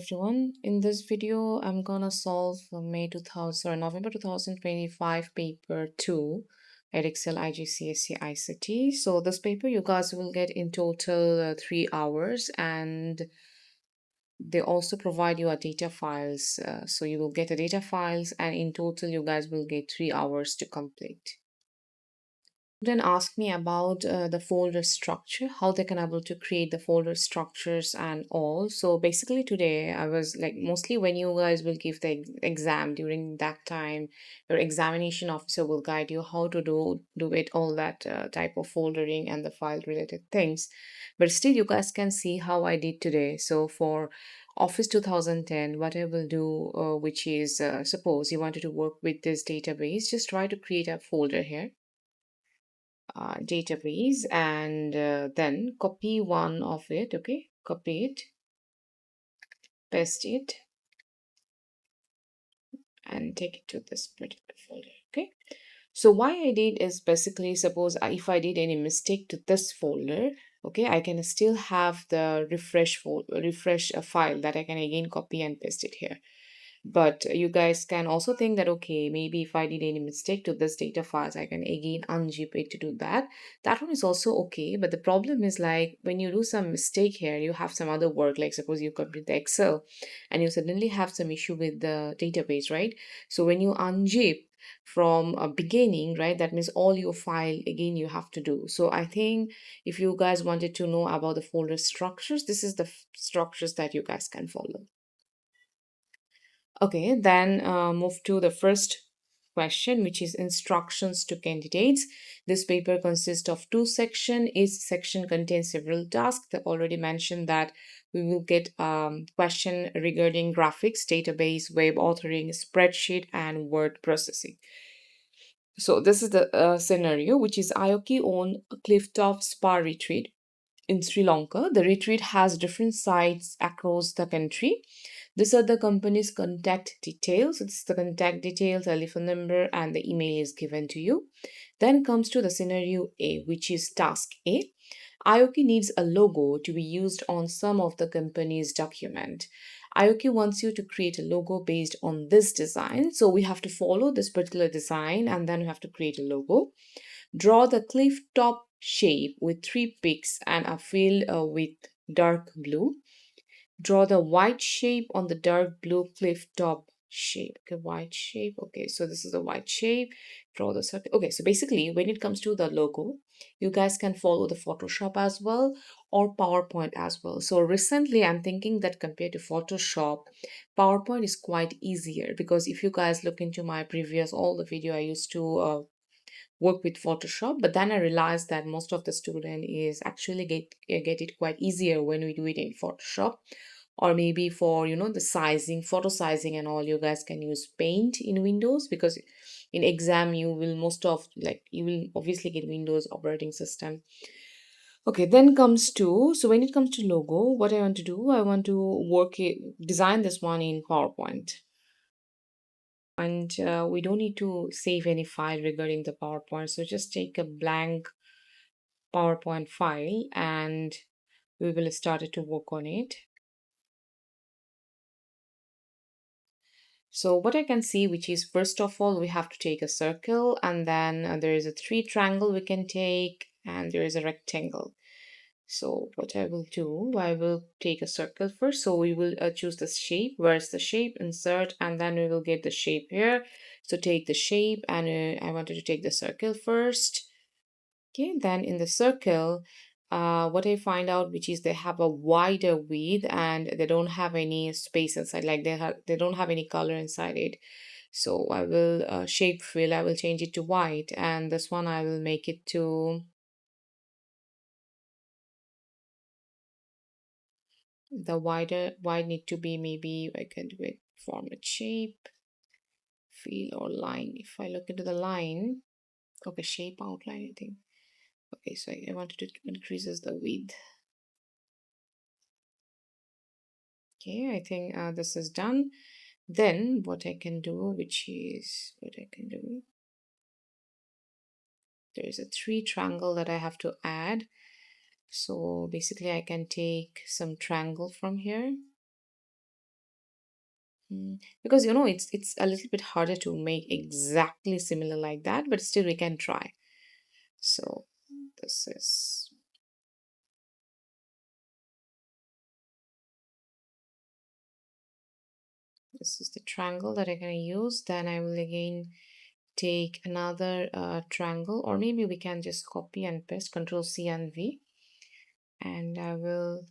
everyone. In this video, I'm gonna solve November 2025 paper 2, Edexcel IGCSE ICT. So this paper you guys will get in total 3 hours, and they also provide you a data files. So you will get a data files, and in total you guys will get 3 hours to complete. Then ask me about the folder structure, how they can able to create the folder structures and all. So basically today I was like, mostly when you guys will give the exam, during that time your examination officer will guide you how to do it, all that type of foldering and the file related things. But still you guys can see how I did today. So for Office 2010, what I will do, which is suppose you wanted to work with this database, just try to create a folder here, database, and then copy one of it. Okay, copy it, paste it, and take it to this particular folder. Okay, so why I did is basically, suppose if I did any mistake to this folder, okay, I can still have the refresh a file that I can again copy and paste it here. But you guys can also think that, okay, maybe if I did any mistake to this data files, I can again unzip it to do that. That one is also okay. But the problem is, like, when you do some mistake here, you have some other work. Like suppose you complete the Excel and you suddenly have some issue with the database, right? So when you unzip from a beginning, right, that means all your file again you have to do. So I think if you guys wanted to know about the folder structures, this is the structures that you guys can follow. Okay, then move to the first question, which is instructions to candidates. This paper consists of 2 sections. Each section contains several tasks. They already mentioned that we will get question regarding graphics, database, web authoring, spreadsheet, and word processing. So this is the scenario, which is IOKI on a clifftop spa retreat in Sri Lanka. The retreat has different sites across the country. These are the company's contact details. It's the contact details, telephone number, and the email is given to you. Then comes to the scenario A, which is task A. IOKI needs a logo to be used on some of the company's document. IOKI wants you to create a logo based on this design. So we have to follow this particular design and then we have to create a logo. Draw the cliff top shape with 3 peaks and a field with dark blue. Draw the white shape on the dark blue cliff top shape. Okay, white shape. Okay, so this is a white shape. Draw the circle. Okay, so basically when it comes to the logo, you guys can follow the Photoshop as well or PowerPoint as well. So recently I'm thinking that compared to Photoshop, PowerPoint is quite easier, because if you guys look into my previous all the video, I used to work with Photoshop, but then I realized that most of the student is actually get it quite easier when we do it in Photoshop. Or maybe for the sizing, photo sizing and all, you guys can use Paint in Windows, because in exam you will you will obviously get Windows operating system. Okay, then comes to, so when it comes to logo, what I want to do, I want to design this one in PowerPoint. And we don't need to save any file regarding the PowerPoint. So just take a blank PowerPoint file and we will start to work on it. So what I can see, which is, first of all, we have to take a circle, and then there is a 3 triangle we can take, and there is a rectangle. So what I will do, I will take a circle first. So we will choose the shape. Where's the shape? Insert, and then we will get the shape here. So take the shape, and I wanted to take the circle first. Okay, then in the circle, what I find out, which is they have a wider width and they don't have any space inside, like they don't have any color inside it. So I will shape fill, I will change it to white, and this one I will make it to the wide need to be, maybe I can do it format shape, fill, or line. If I look into the line, okay, shape outline, I think. Okay, so I wanted to increases the width. Okay, I think this is done. Then what I can do, there is a 3 triangle that I have to add. So basically I can take some triangle from here. Because it's a little bit harder to make exactly similar like that, but still we can try. So this is the triangle that I'm going to use. Then I will again take another triangle, or maybe we can just copy and paste, Control C and V, and I will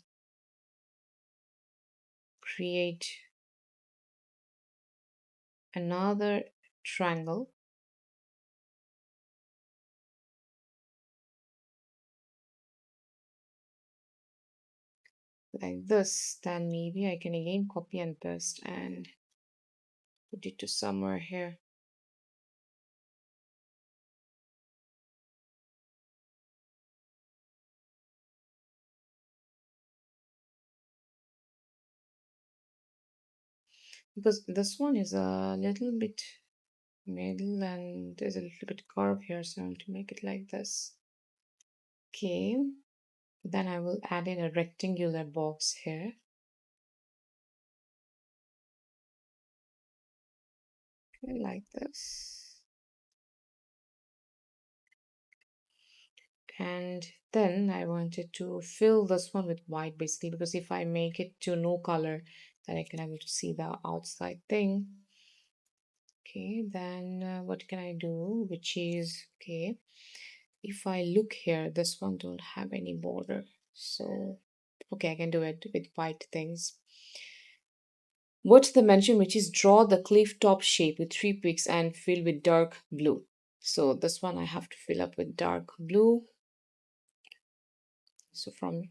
create another triangle like this. Then maybe I can again copy and paste and put it to somewhere here. Because this one is a little bit middle and there's a little bit curve here, so I want to make it like this. Okay, then I will add in a rectangular box here. Okay, like this. And then I wanted to fill this one with white basically, because if I make it to no color, then I can able to see the outside thing. Okay, then what can I do? Which is, okay, if I look here, this one don't have any border. So, okay, I can do it with white things. What's the mention, which is draw the cliff top shape with 3 peaks and fill with dark blue. So this one I have to fill up with dark blue. So from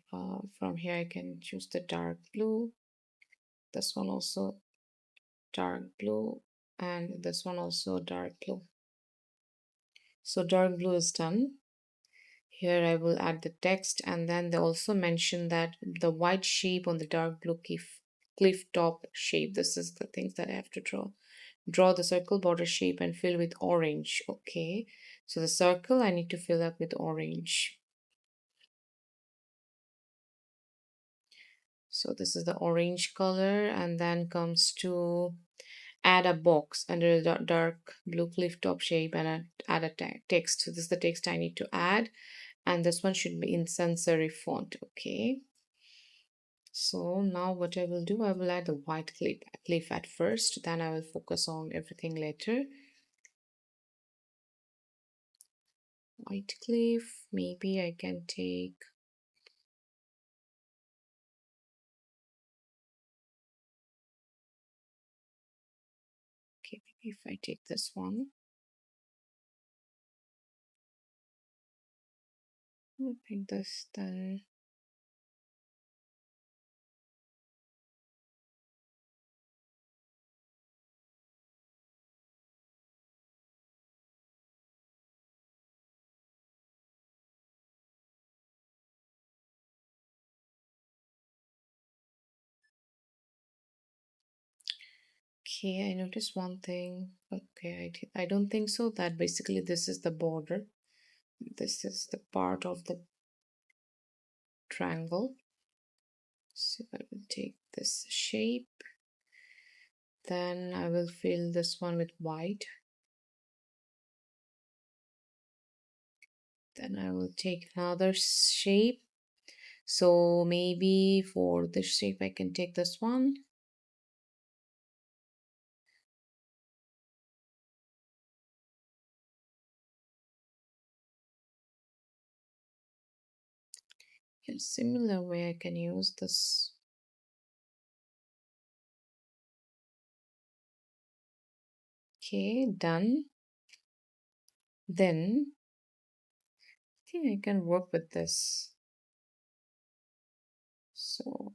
here I can choose the dark blue. This one also dark blue, and this one also dark blue. So dark blue is done. Here I will add the text, and then they also mention that the white shape on the dark blue cliff top shape. This is the things that I have to draw. Draw the circle border shape and fill with orange. Okay, so the circle I need to fill up with orange. So this is the orange color, and then comes to add a box under the dark blue cliff top shape and add a text. So this is the text I need to add, and this one should be in sans serif font. Okay. So now what I will do, I will add the white cliff at first, then I will focus on everything later. White cliff, maybe I can take, okay, maybe if I take this one, I think this, then okay, I noticed one thing. Okay, I don't think so. That basically this is the border. This is the part of the triangle. So I will take this shape. Then I will fill this one with white. Then I will take another shape. So maybe for this shape, I can take this one. In similar way, I can use this. Okay, done. Then I think I can work with this. So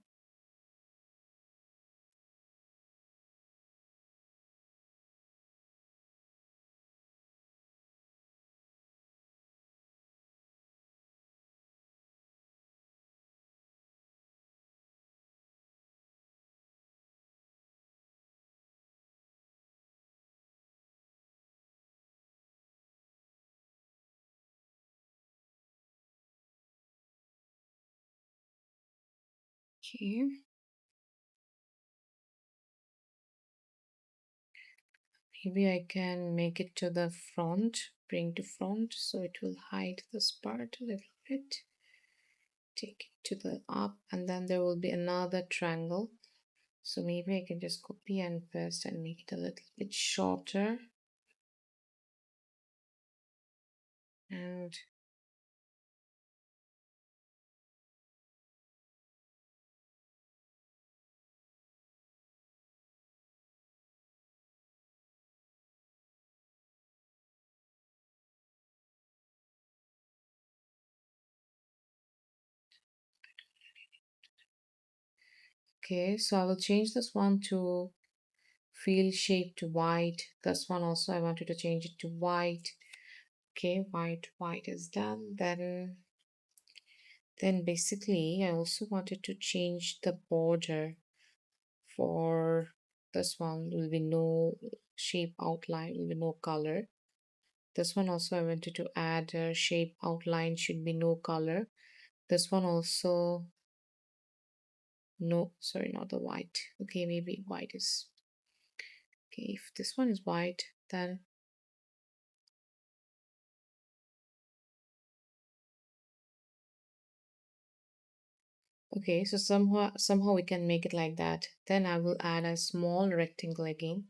okay. Maybe I can make it to the front, bring to front, so it will hide this part a little bit. Take it to the up, and then there will be another triangle. So maybe I can just copy and paste and make it a little bit shorter. And okay, so I will change this one to field shape to white. This one also I wanted to change it to white. Okay, white is done. Then basically I also wanted to change the border. For this one will be no shape outline, will be no color. This one also I wanted to add a shape outline, should be no color. This one also no, sorry, not the white. Okay, maybe white is okay. If this one is white, then okay, so somehow we can make it like that. Then I will add a small rectangle again,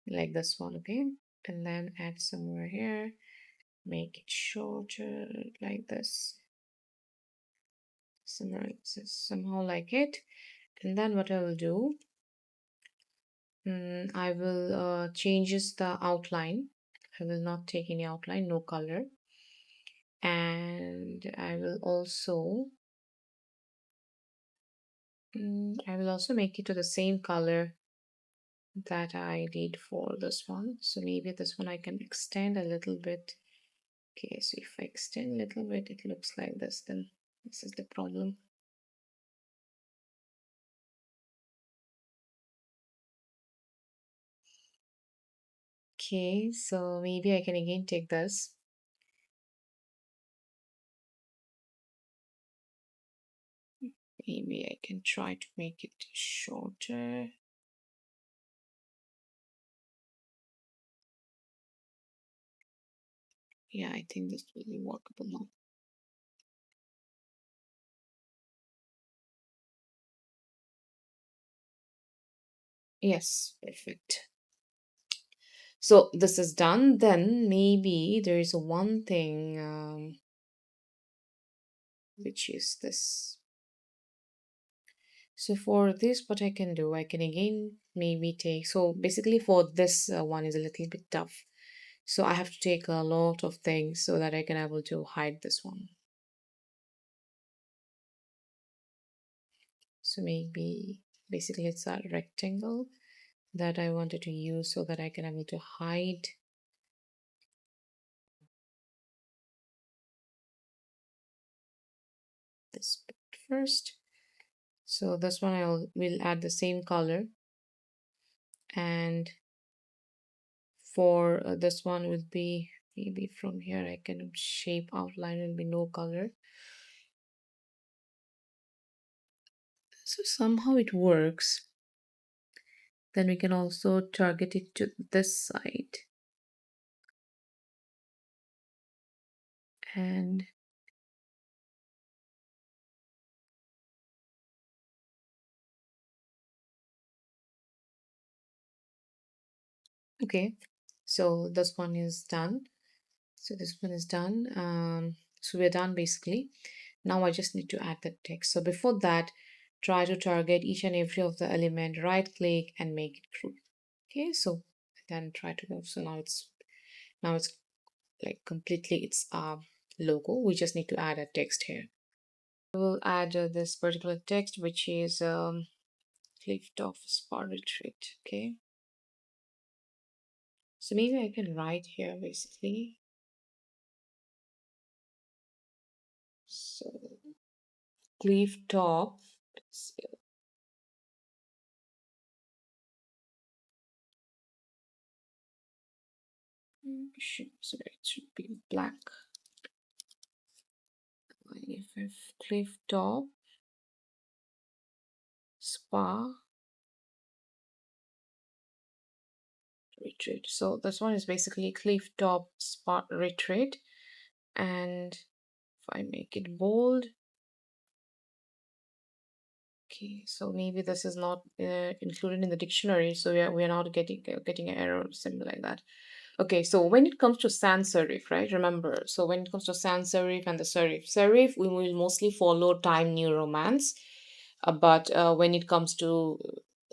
like this one, okay? And then add somewhere here, make it shorter like this. Somehow like it. And then what I will do, I will changes the outline. I will not take any outline, no color. And I will also make it to the same color that I did for this one. So maybe this one I can extend a little bit. Okay, so if I extend a little bit, it looks like this, then this is the problem. Okay, so maybe I can again take this. Maybe I can try to make it shorter. Yeah, I think this will be workable now. Yes, perfect. So this is done. Then maybe there is one thing which is this. So for this, what I can do, I can again maybe take, so basically for this one is a little bit tough. So I have to take a lot of things so that I can able to hide this one. So maybe basically it's a rectangle that I wanted to use so that I can able to hide this bit first. So this one will add the same color, and for this one will be maybe from here I can shape outline will be no color. So somehow it works. Then we can also target it to this side. And okay, so this one is done. So this one is done. So we're done basically. Now I just need to add the text. So before that, try to target each and every of the element, right click and make it group. Okay, so then try to go. So now it's like completely it's our logo. We just need to add a text here. We'll add this particular text, which is 𝐿𝐹 spa retreat. Okay, so maybe I can write here basically. So 𝐿𝐹 it should be black. 𝐿𝐹 spa retreat. So this one is basically cliff top spot retreat. And if I make it bold, okay, so maybe this is not included in the dictionary, so we are not getting an error or something like that. Okay, so when it comes to sans serif, right? Remember, so when it comes to sans serif and the serif, we will mostly follow time new romance. But when it comes to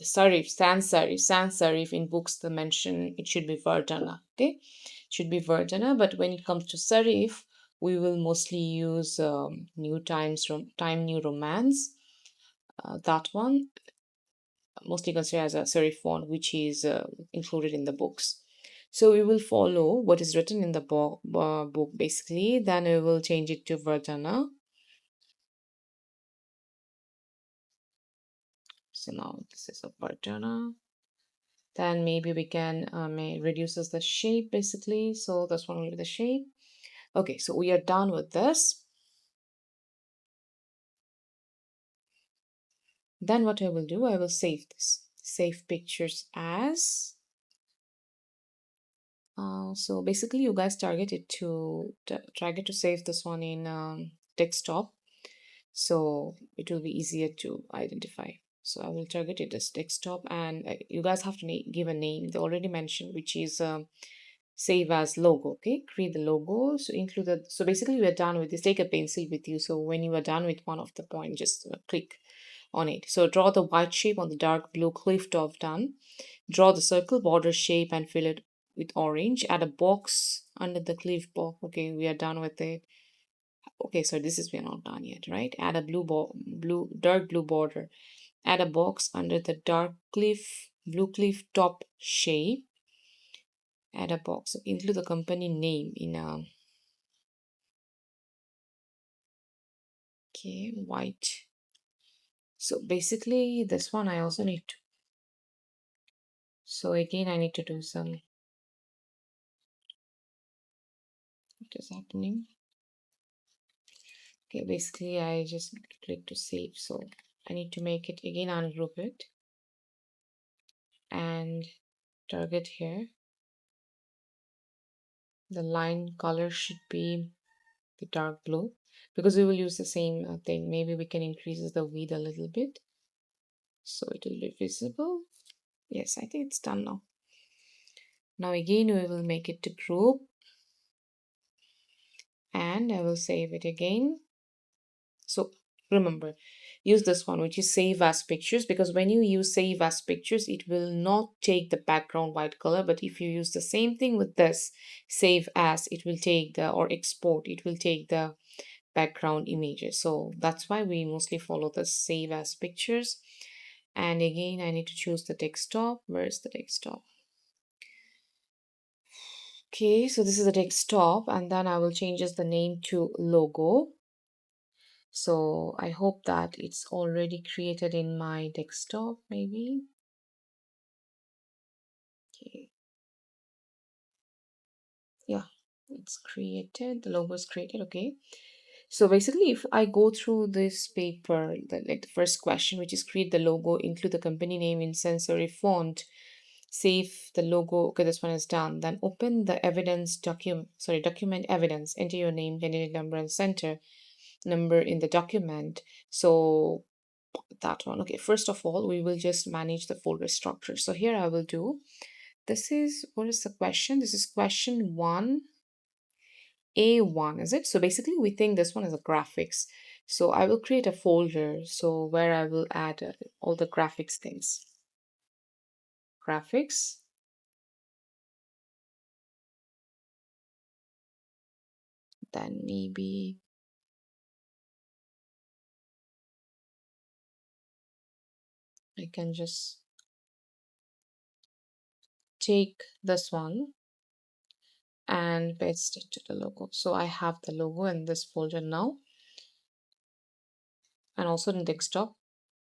sans serif in books, the mention it should be Verdana. Okay, it should be Verdana. But when it comes to serif, we will mostly use time new romance. That one mostly considered as a serif font, which is included in the books. So we will follow what is written in the book basically. Then we will change it to Verdana. So now this is a Verdana. Then maybe we can may reduces the shape basically. So this one will be the shape. Okay, so we are done with this. Then what I will do, I will save this. Save pictures as. So basically, you guys target to save this one in desktop, so it will be easier to identify. So I will target it as desktop, and you guys have to give a name. They already mentioned, which is save as logo. Okay, create the logo. So include the. So basically, we are done with this. Take a pencil with you. So when you are done with one of the points, just click on it. So draw the white shape on the dark blue cliff top. Done. Draw the circle border shape and fill it with orange. Add a box under the cliff box. Okay, we are done with it. Okay, so this is we are not done yet, right? Add a dark blue border. Add a box under the blue cliff top shape. Add a box. Include the company name in a white. So basically, this one I also need to. So again, I need to do some. What is happening? Okay, basically I just click to save. So I need to make it again, ungroup it and target here. The line color should be the dark blue because we will use the same thing. Maybe we can increase the width a little bit so it will be visible. Yes, I think it's done now. Now again, we will make it to group and I will save it again. So remember, use this one, which is save as pictures, because when you use save as pictures, it will not take the background white color. But if you use the same thing with this save as, it will take or export, it will take the background images. So that's why we mostly follow the save as pictures. And again, I need to choose the desktop. Where's the desktop? Okay, so this is the desktop, and then I will change the name to logo. So I hope that it's already created in my desktop, maybe. Okay. Yeah, it's created. The logo is created. Okay. So basically, if I go through this paper, like the first question, which is create the logo, include the company name in sans serif font, save the logo. Okay, this one is done. Then open the document evidence, enter your name, candidate number, and center number in the document. So that one. Okay, first of all, we will just manage the folder structure. So here I will do, what is the question? This is question 1A1, is it? So basically we think this one is a graphics. So I will create a folder, so where I will add all the graphics things. Graphics. Then maybe I can just take this one and paste it to the logo. So I have the logo in this folder now, and also in desktop,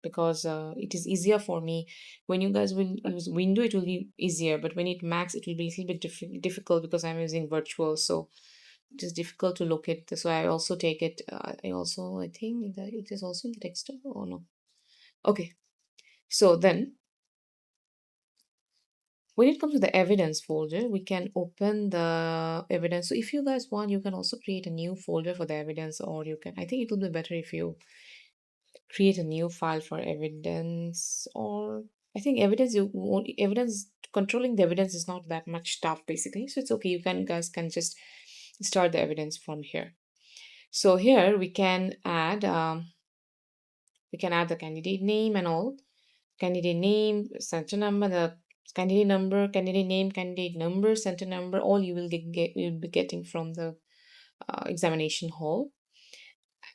because it is easier for me. When you guys will use window, it will be easier, but when it max, it will be a little bit difficult because I'm using virtual, so it is difficult to locate this. So I also take it, I think that it is also in the desktop or no. Okay, so then When it comes to the evidence folder, we can open the evidence. So if you guys want, you can also create a new folder for the evidence, or you can, I think it will be better if you create a new file for evidence, or I think evidence, you won't, evidence, controlling the evidence is not that much stuff basically. So it's okay. You can guys can just start the evidence from here. So here we can add the candidate name and all. Candidate name, center number, the candidate number, candidate name, candidate number, center number, all you will you'll be getting from the examination hall.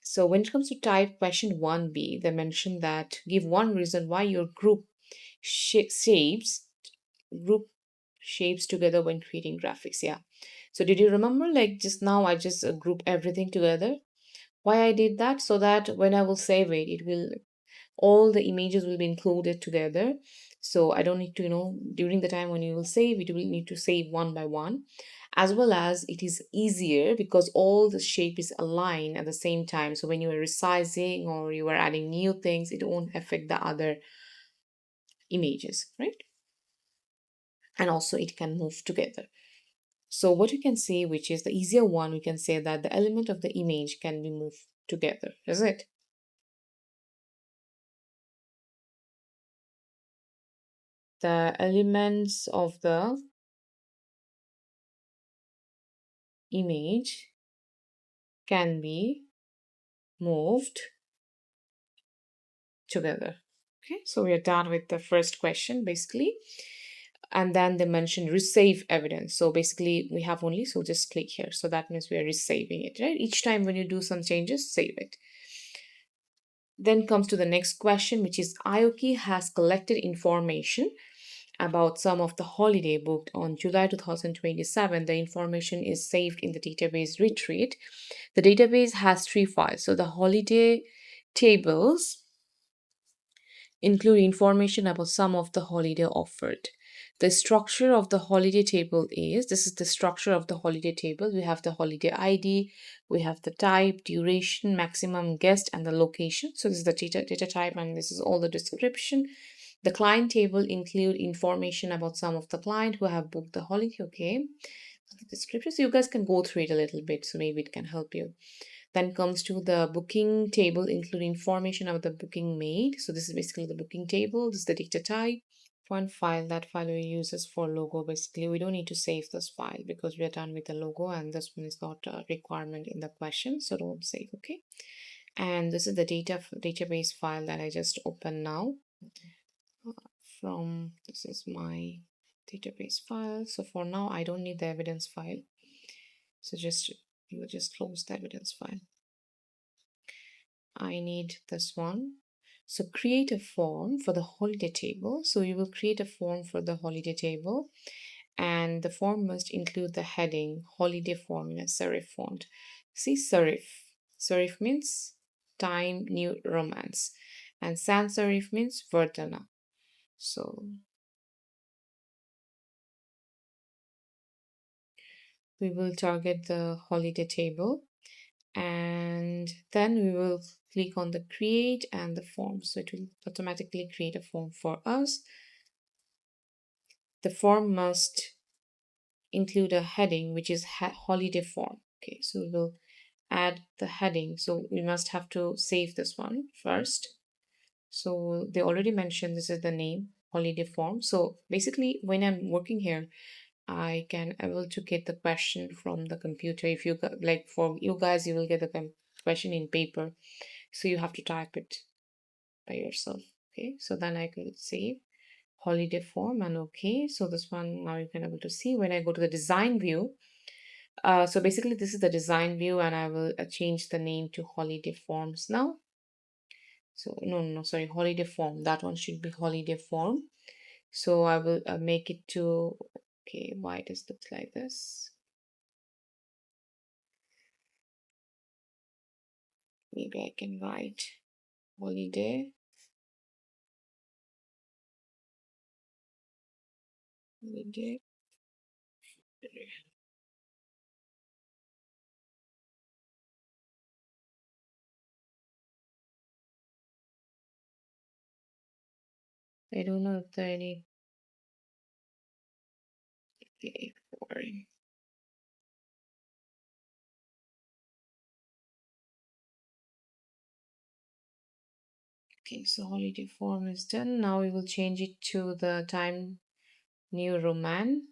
So when it comes to type question 1b, they mentioned that give one reason why your shapes group shapes together when creating graphics. Yeah. So did you remember, like just now I just group everything together? Why I did that? So that when I will save it, it will, all the images will be included together. So I don't need to, during the time when you will save, it will need to save one by one, as well as it is easier because all the shape is aligned at the same time. So when you are resizing or you are adding new things, it won't affect the other images, right? And also it can move together. So what you can say, which is the easier one, we can say that the element of the image can be moved together, is it? The elements of the image can be moved together. Okay, so we are done with the first question basically. And then they mentioned resave evidence. So basically we have only, so just click here. So that means we are resaving it, right? Each time when you do some changes, save it. Then comes to the next question, which is IOKI has collected information about some of the holiday booked on July 2027. The information is saved in the database retreat. The database has three files. So the holiday tables include information about some of the holiday offered. The structure of the holiday table is, this is the structure of the holiday table. We have the holiday ID, we have the type, duration, maximum guest, and the location. So this is the data type, and this is all the description. The client table include information about some of the client who have booked the holiday. Okay, the description. So you guys can go through it a little bit. So maybe it can help you. Then comes to the booking table, include information about the booking made. So this is basically the booking table. This is the data type. One file, that file we use is for logo. Basically, we don't need to save this file because we are done with the logo, and this one is not a requirement in the question, so don't save. Okay. And this is the database file that I just opened now. From this is my database file. So for now, I don't need the evidence file. So you will just close the evidence file. I need this one. So create a form for the holiday table. So you will create a form for the holiday table, and the form must include the heading holiday form in a serif font. See serif. Serif means Time New Romance, and sans serif means Verdana. So we will target the holiday table, and then we will click on the create and the form. So it will automatically create a form for us. The form must include a heading which is holiday form. Okay, so we will add the heading. So we must have to save this one first. So they already mentioned this is the name holiday form. So basically when I'm working here, I can able to get the question from the computer. If you like, for you guys, you will get the question in paper, so you have to type it by yourself. Okay, so then I can save holiday form and okay. So this one now you can able to see when I go to the design view. So basically this is the design view, and I will change the name to holiday forms now. So no, sorry, holiday form. That one should be holiday form. So I will make it to, okay, why does it look like this? Maybe I can write holiday. Holiday. I don't know if there are any Okay, okay, so holiday form is done. Now we will change it to the time New Roman.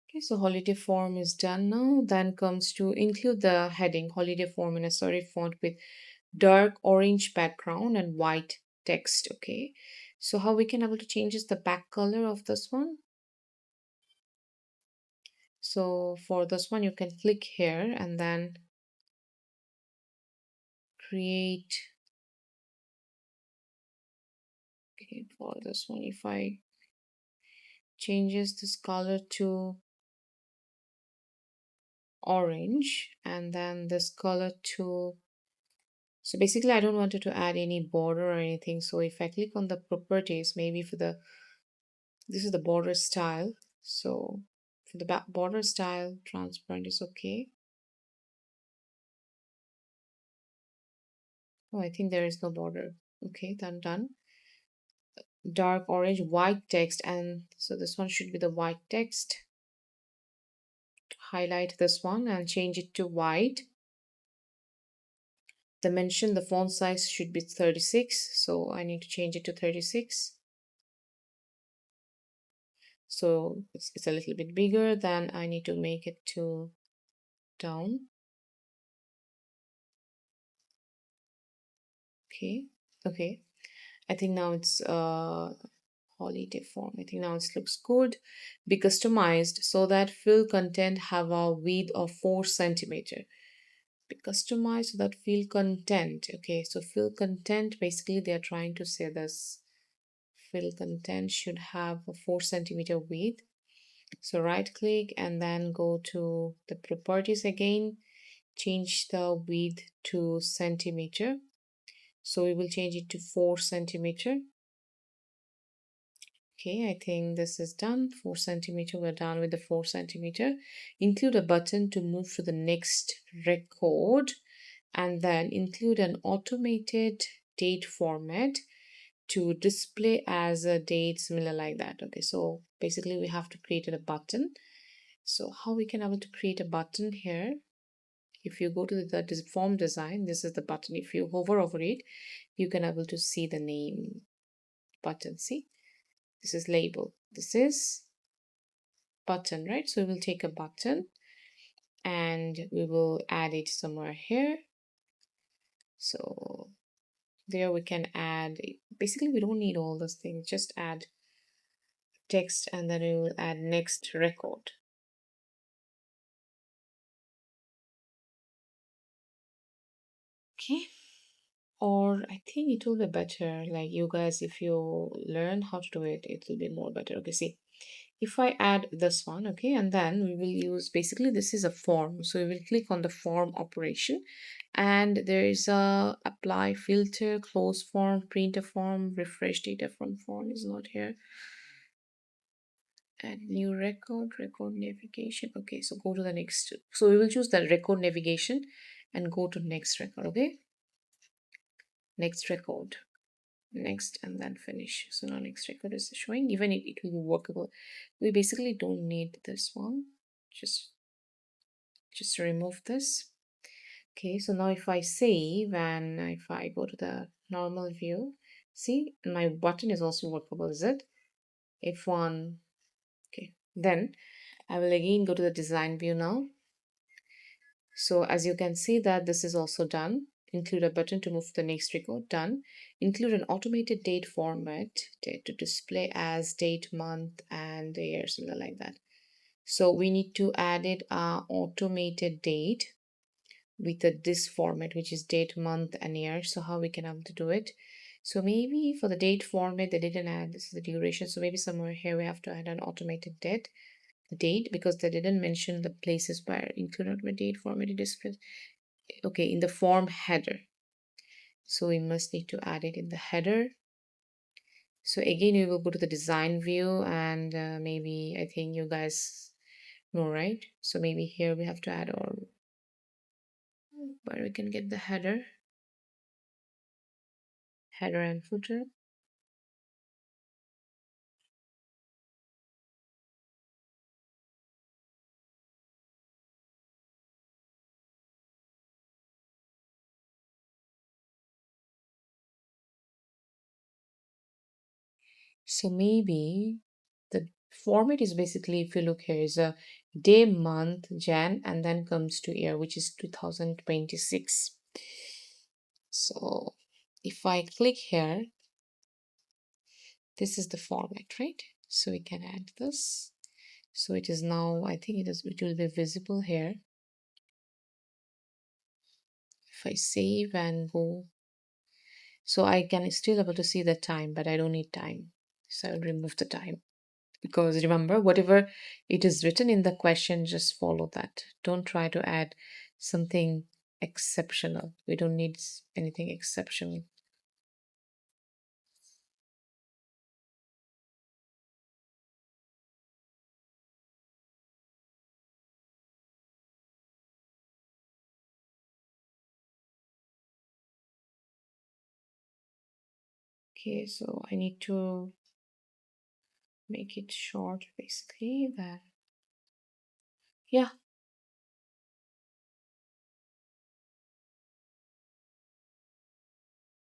Okay, so holiday form is done now. Then comes to include the heading holiday form in a serif font with dark orange background and white text. Okay, so how we can able to change is the back color of this one. So for this one, you can click here and then create. Okay, for this one, if I changes this color to orange and then this color to, so basically I don't want it to add any border or anything. So if I click on the properties, maybe for the, this is the border style. So for the back border style, transparent is okay. Oh, I think there is no border. Okay, then done. Dark orange, white text, and so this one should be the white text. Highlight this one and change it to white. Dimension, the font size should be 36, so I need to change it to 36. So it's a little bit bigger, then I need to make it to down. Okay, okay. I think now it's holiday form. I think now it looks good. Be customized so that fill content have a width of 4 centimeter. Be customized so that fill content. Okay, so fill content, basically they are trying to say this. Fill content should have a 4 centimeter width. So right click and then go to the properties again, change the width to centimeter. So we will change it to 4 centimeter. Okay, I think this is done. 4 centimeter, we're done with the 4 centimeter. Include a button to move to the next record and then include an automated date format to display as a date similar like that. Okay, so basically we have to create a button. So how we can able to create a button here? If you go to the form design, this is the button. If you hover over it, you can able to see the name button. See, this is label. This is button, right? So we will take a button and we will add it somewhere here. So there we can add, basically we don't need all those things, just add text and then we will add next record. Okay, or I think it will be better, like you guys, if you learn how to do it, it will be more better. Okay, see, if I add this one, okay, and then we will use, basically this is a form, so we will click on the form operation and there is a apply filter, close form, print a form, refresh data from form is not here, add new record, record navigation. Okay, so go to the next, so we will choose the record navigation and go to next record. Okay, next record, next, and then finish. So now next record is showing, even it will be workable. We basically don't need this one, just remove this. Okay, so now if I save and if I go to the normal view, see my button is also workable, is it? F1. Okay, then I will again go to the design view now. So as you can see that this is also done. Include a button to move to the next record, done. Include an automated date format to display as date, month, and the year, similar like that. So we need to add it automated date with this format, which is date, month, and year. So how we can able to do it? So maybe for the date format, they didn't add, this is the duration. So maybe somewhere here we have to add an automated date because they didn't mention the places where included with date format display. Okay, in the form header. So we must need to add it in the header. So again, we will go to the design view and maybe I think you guys know, right? So maybe here we have to add or where we can get the header and footer. So maybe the format is basically, if you look here, is a day, month, Jan, and then comes to year, which is 2026. So if I click here, this is the format, right? So we can add this. So it is now, I think it will be visible here. If I save and go, so I can still able to see the time, but I don't need time. So I'll remove the time. Because remember, whatever it is written in the question, just follow that. Don't try to add something exceptional. We don't need anything exceptional. Okay, so I need to make it short, basically. That, yeah.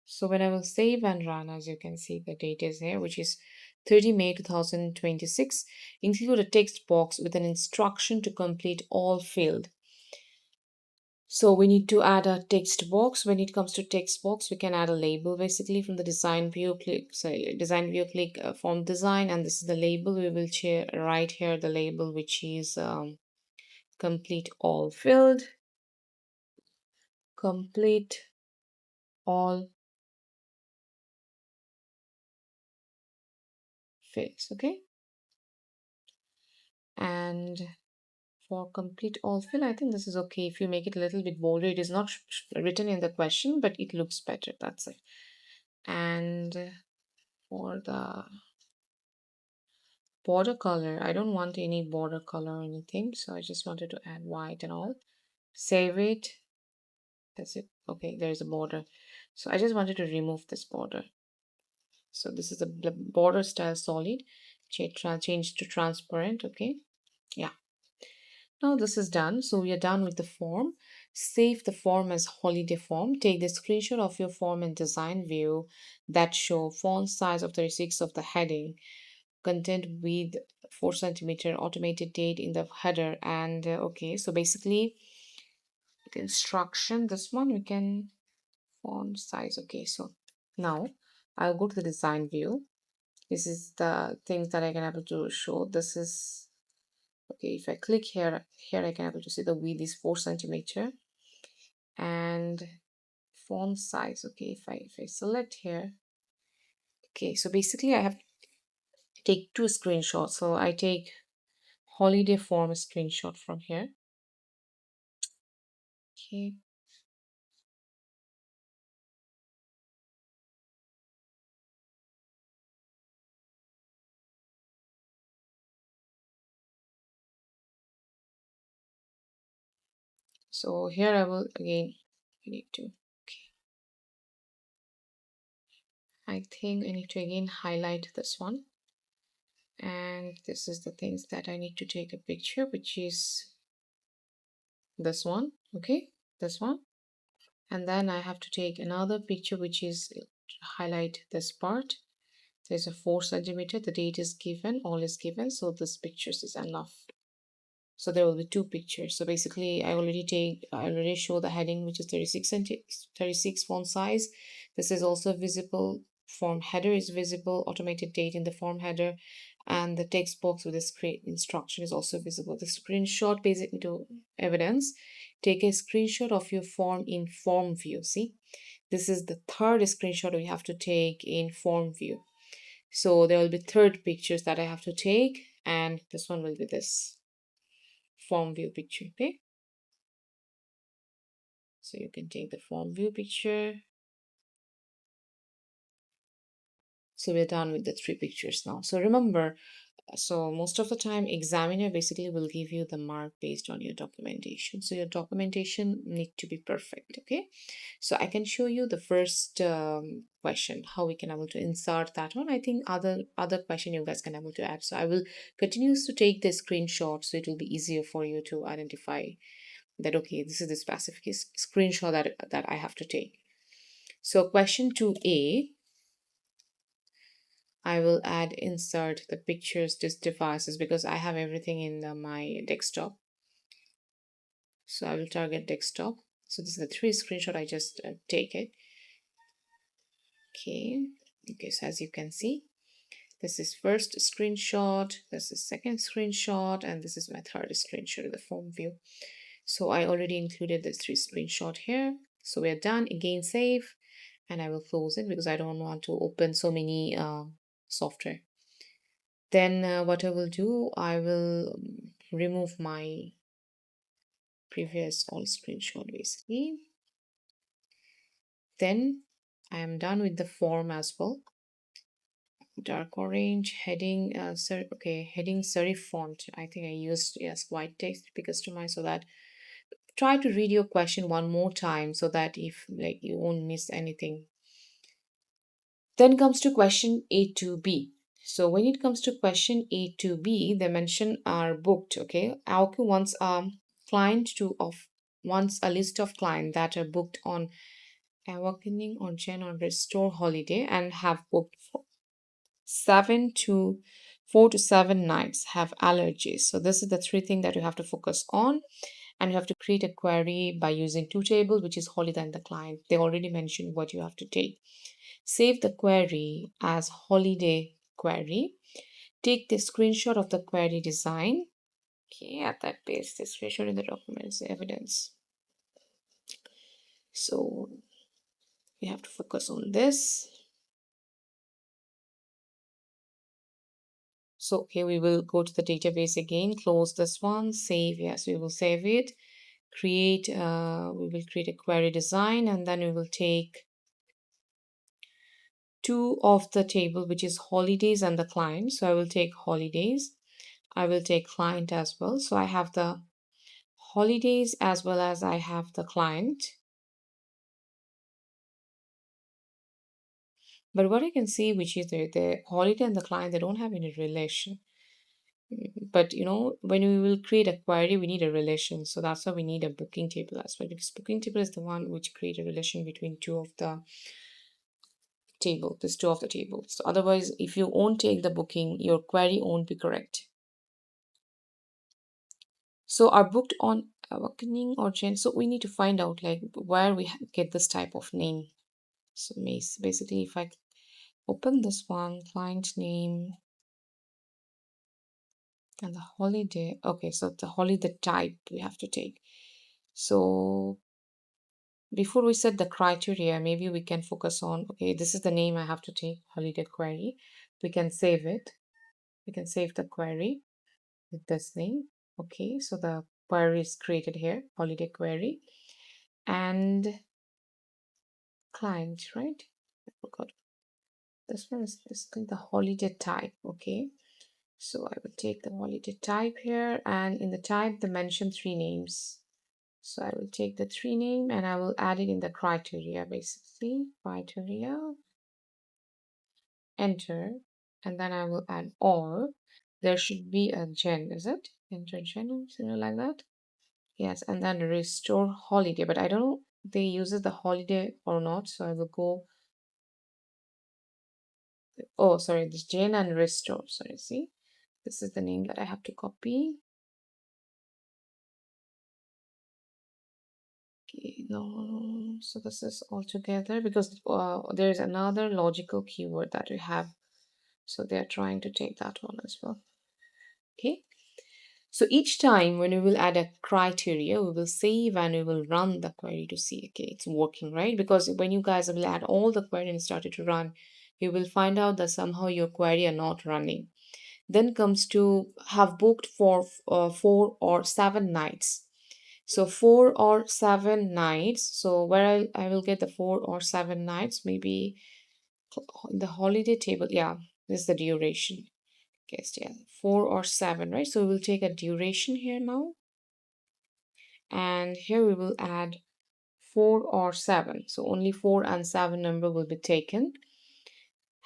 So when I will save and run, as you can see, the date is here, which is 30 May 2026. Include a text box with an instruction to complete all field. So we need to add a text box. When it comes to text box, we can add a label basically from the design view. Click form design, and this is the label. We will write here the label, which is complete all field, complete all fields. Okay, and for complete all fill, I think this is okay. If you make it a little bit bolder, it is not written in the question, but it looks better. That's it. And for the border color, I don't want any border color or anything, so I just wanted to add white and all. Save it. That's it. Okay, there's a border. So I just wanted to remove this border. So this is the border style solid. Change to transparent. Okay. Yeah. Now this is done. So we are done with the form. Save the form as holiday form. Take the screenshot of your form in design view that show font size of 36 of the heading, content with 4 centimeter, automated date in the header, and okay, so basically the instruction, this one we can font size. Okay, so now I'll go to the design view. This is the things that I can able to show. This is okay. If I click here, I can able to see the width is 4 centimeter and font size. Okay, if I select here, okay, so basically I have to take two screenshots. So I take holiday form screenshot from here. Okay, so here I will again, I need to, okay, I think I need to again highlight this one, and this is the things that I need to take a picture, which is this one. Okay, this one, and then I have to take another picture, which is highlight this part. There's a 4 centimeter, the date is given, all is given, so this pictures is enough. So there will be two pictures. So basically I already show the heading, which is 36 font size. This is also visible. Form header is visible, automated date in the form header, and the text box with the screen instruction is also visible. The screenshot pays it into evidence. Take a screenshot of your form in form view. See, this is the third screenshot we have to take in form view. So there will be third pictures that I have to take, and this one will be this form view picture. Okay, so you can take the form view picture. So we're done with the three pictures now. So remember, so most of the time examiner basically will give you the mark based on your documentation. So your documentation need to be perfect. Okay, so I can show you the first question, how we can able to insert that one. I think other question you guys can able to add. So I will continue to take the screenshot, so it will be easier for you to identify that, okay, this is the specific screenshot that I have to take. So question 2a, I will add insert the pictures, these devices, because I have everything in my desktop. So I will target desktop. So this is the 3 screenshot. I just take it. Okay, so as you can see, this is first screenshot, this is second screenshot, and this is my third screenshot of the form view. So I already included the 3 screenshot here. So we're done. Again, save, and I will close it because I don't want to open so many software. Then what I will do, I will remove my previous all screenshot basically. Then I am done with the form as well. Dark orange heading, heading serif font. I think I used, yes, white text to be customized, so that try to read your question one more time so that if like you won't miss anything. Then comes to question A to B. So when it comes to question A to B, the mention are booked. Okay, 𝐂𝐐𝐏 wants a list of clients that are booked on awakening or Jan on restore holiday and have booked for 4 to 7 nights, have allergies. So this is the 3 things that you have to focus on, and you have to create a query by using 2 tables, which is holiday and the client. They already mentioned what you have to take. Save the query as holiday query. Take the screenshot of the query design. Okay, at that paste the screenshot in the documents evidence. So we have to focus on this. So, okay, we will go to the database again, close this one, save. Yes, we will save it. We will create a query design, and then we will take 2 of the table, which is holidays and the client. So I will take holidays. I will take client as well. So I have the holidays as well as I have the client. But what I can see, which is the holiday and the client, they don't have any relation. But when we will create a query, we need a relation. So that's why we need a booking table as well, because booking table is the one which create a relation between 2 of the table, these 2 of the tables. So otherwise, if you won't take the booking, your query won't be correct. So are booked on awakening or Jan. So we need to find out like where we get this type of name. So basically, if I open this one, client name and the holiday. Okay, so the holiday type we have to take. So before we set the criteria, maybe we can focus on, okay, this is the name I have to take, holiday query. We can save it. We can save the query with this name. Okay, so the query is created here, holiday query. And client, right? I forgot. This one is basically the holiday type. Okay, so I will take the holiday type here, and in the type they mention 3 names. So I will take the 3 name and I will add it in the criteria, basically criteria, enter, and then I will add all. There should be a gen, is it? Enter gen, something like that. Yes, and then restore holiday, but I don't know they uses the holiday or not, so I will go. Oh, sorry, this gen and restore. Sorry, see, this is the name that I have to copy. Okay, no, so this is all together because there is another logical keyword that we have. So they are trying to take that one as well. Okay. So each time when we will add a criteria, we will save and we will run the query to see, okay, it's working, right? Because when you guys will add all the query and started to run, you will find out that somehow your query are not running. Then comes to have booked for 4 or 7 nights. So 4 or 7 nights. So where I will get the 4 or 7 nights, maybe the holiday table. Yeah, this is the duration. Guess, yeah, 4 or 7, right? So we will take a duration here now, and here we will add 4 or 7. So only 4 and 7 number will be taken.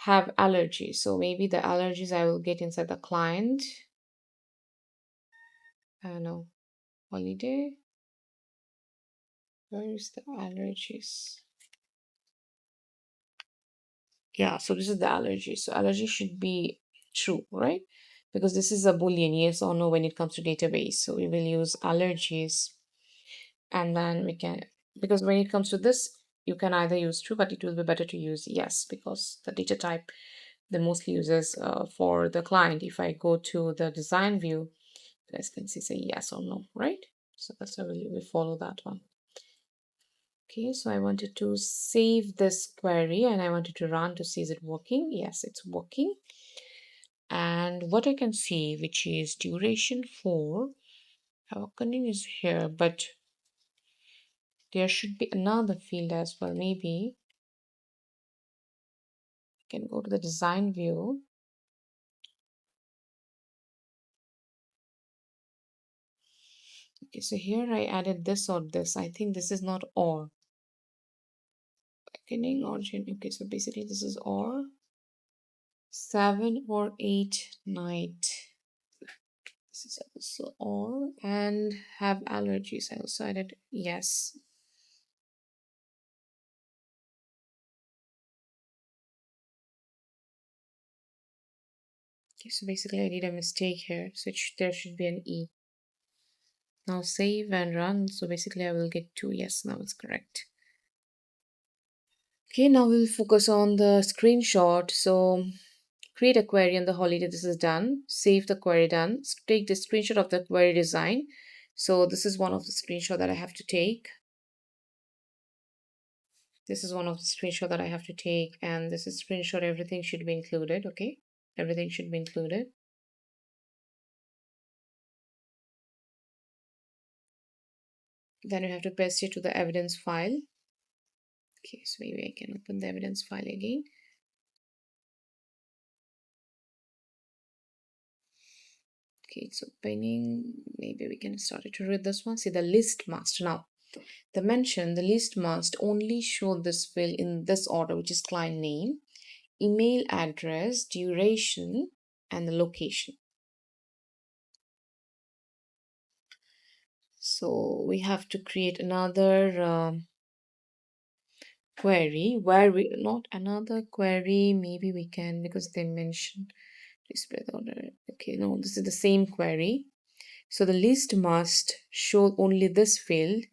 Have allergies. So maybe the allergies I will get inside the client. No, holiday. Where is the allergies? Yeah, so this is the allergy. So allergy should be true, right? Because this is a boolean, yes or no, when it comes to database. So we will use allergies, and then we can, because when it comes to this, you can either use true, but it will be better to use yes, because the data type the mostly uses for the client. If I go to the design view, you guys can see say yes or no, right? So that's how we follow that one. Okay, so I wanted to save this query and I wanted to run to see is it working. Yes, it's working. And what I can see, which is duration for happening is here, but there should be another field as well. Maybe I can go to the design view. Okay, so here I added this or this. I think this is not or. Beginning origin. Okay, so basically this is or 7 or 8 night. This is also or, and have allergies. I also added yes. Okay, so basically I did a mistake here. So there should be an E. Now save and run. So basically I will get 2. Yes, now it's correct. Okay, now we'll focus on the screenshot. So create a query on the holiday. This is done. Save the query done. Take the screenshot of the query design. So this is one of the screenshot that I have to take. This is one of the screenshot that I have to take, and this is screenshot. Everything should be included. Okay, everything should be included. Then you have to paste it to the evidence file. Okay, so maybe I can open the evidence file again. Okay, it's opening. Maybe we can start it to read this one. See, the list must. Now, the list must only show this field in this order, which is client name, email address, duration, and the location. So we have to create another query where we not another query. Maybe we can, because they mentioned display the order. Okay, no, this is the same query. So the list must show only this field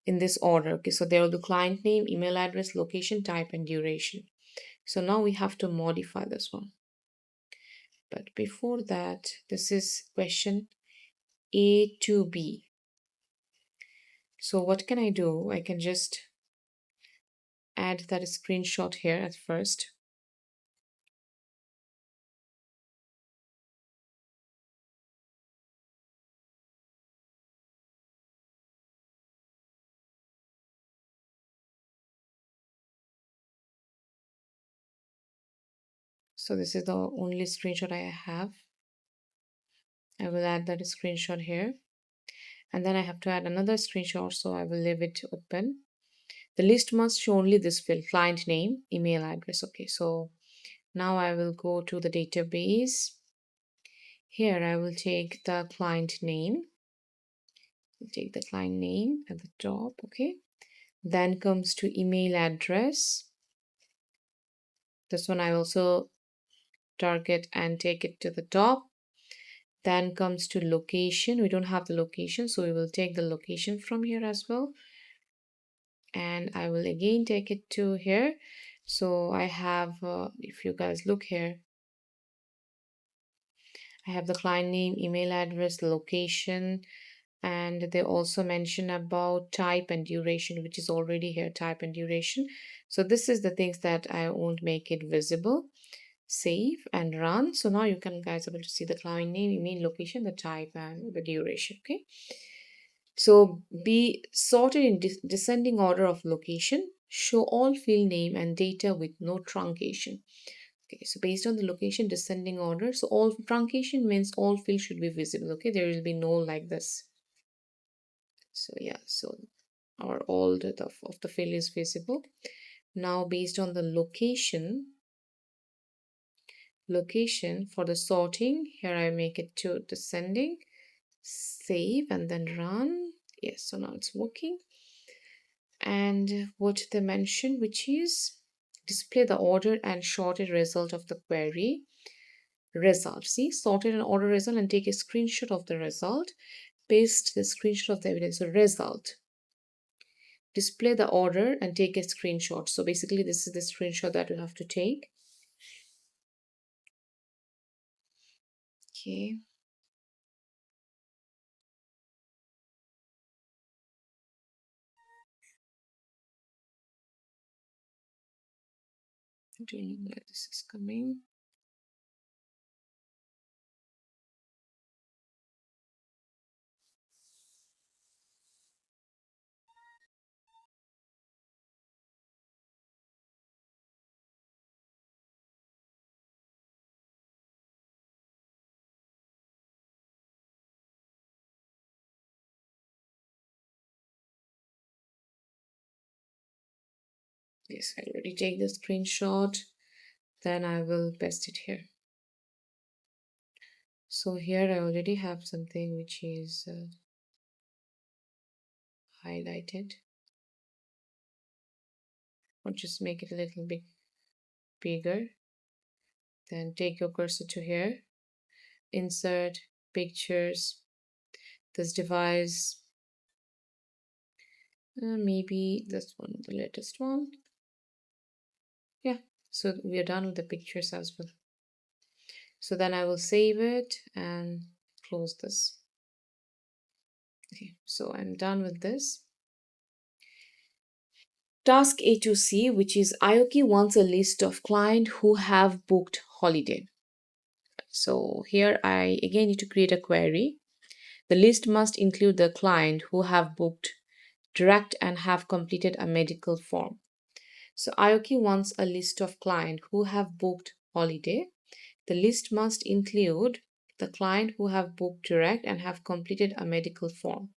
in this order. Okay, so there will be client name, email address, location, type, and duration. So now we have to modify this one. But before that, this is question A to B. So what can I do? I can just add that screenshot here at first. So this is the only screenshot I have. I will add that screenshot here. And then I have to add another screenshot, so I will leave it open. The list must show only this field, client name, email address. Okay, so now I will go to the database. Here I will take the client name. Take the client name at the top. Okay, then comes to email address. This one I also target and take it to the top. Then comes to location. We don't have the location, so we will take the location from here as well. And I will again take it to here. So I have, if you guys look here, I have the client name, email address, location, and they also mention about type and duration, which is already here, type and duration. So this is the things that I won't make it visible. Save and run. So now you can guys able to see the client name, email, location, the type, and the duration. Okay, so be sorted in descending order of location. Show all field name and data with no truncation. Okay, so based on the location descending order, so all truncation means all fields should be visible. Okay, there will be no like this. So yeah, so our all of the field is visible. Now based on the location for the sorting, here I make it to descending, save and then run. Yes, so now it's working. And what they mentioned, which is display the ordered and sorted result of the query. Result. See, sorted and ordered result, and take a screenshot of the result. Paste the screenshot of the evidence. So result. Display the order and take a screenshot. So basically this is the screenshot that you have to take. Okay. Don't know where this is coming. Yes, I already take the screenshot. Then I will paste it here. So here I already have something which is highlighted. Or just make it a little bit bigger. Then take your cursor to here. Insert pictures. This device. Maybe this one, the latest one. Yeah, so we are done with the pictures as well. So then I will save it and close this. Okay, so I'm done with this. Task A to C, which is IOK wants a list of clients who have booked holiday. So here I again need to create a query. The list must include the client who have booked direct and have completed a medical form. So IOK wants a list of clients who have booked holiday. The list must include the client who have booked direct and have completed a medical form.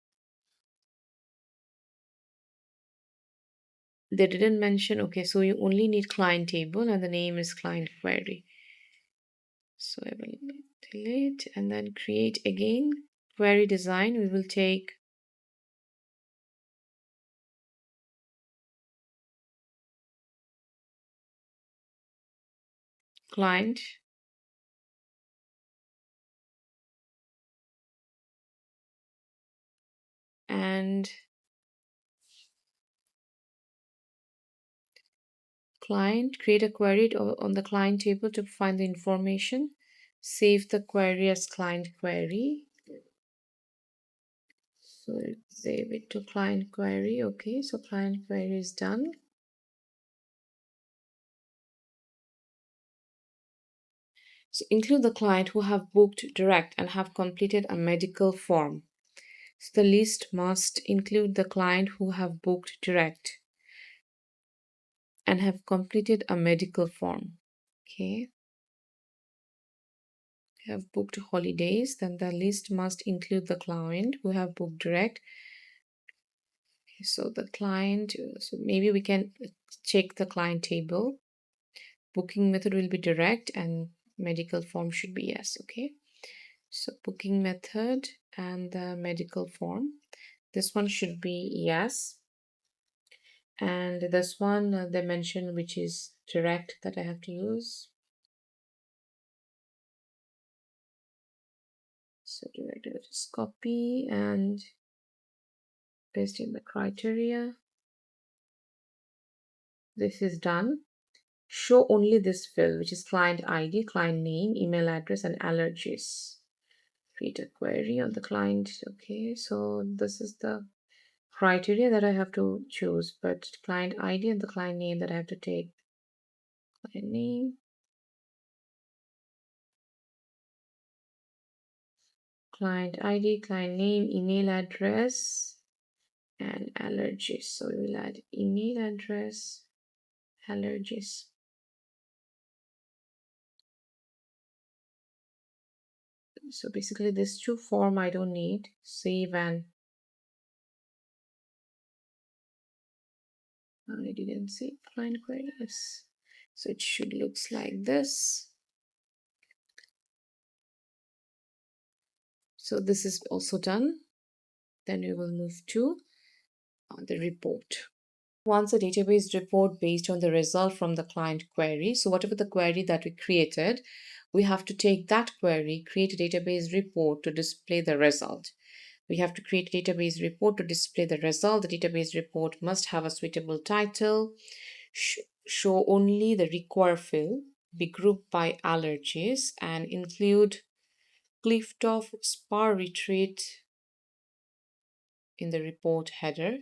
They didn't mention, okay, so you only need client table and the name is client query. So I will delete and then create again query design. We will take client and client, create a query on the client table to find the information. Save the query as client query. So save it to client query. Okay, so client query is done. So include the client who have booked direct and have completed a medical form. So the list must include the client who have booked direct and have completed a medical form. Okay. Have booked holidays, then the list must include the client who have booked direct. Okay, so the client, so maybe we can check the client table. Booking method will be direct and medical form should be yes. Okay. So booking method and the medical form. This one should be yes. And this one they mentioned which is direct that I have to use. So direct, I just copy and paste in the criteria. This is done. Show only this field, which is client ID, client name, email address, and allergies. Create a query on the client. Okay, so this is the criteria that I have to choose, but client ID and the client name that I have to take. Client name, client ID, client name, email address, and allergies. So we will add email address, allergies. So basically this two form I don't need. Save and I didn't see client queries. So it should looks like this. So this is also done. Then we will move to the report. wants a database report based on the result from the client query. So whatever the query that we created, we have to take that query, create a database report to display the result. We have to create a database report to display the result. The database report must have a suitable title, show only the required field, be grouped by allergies, and include 𝐂𝐓 SPAR retreat in the report header.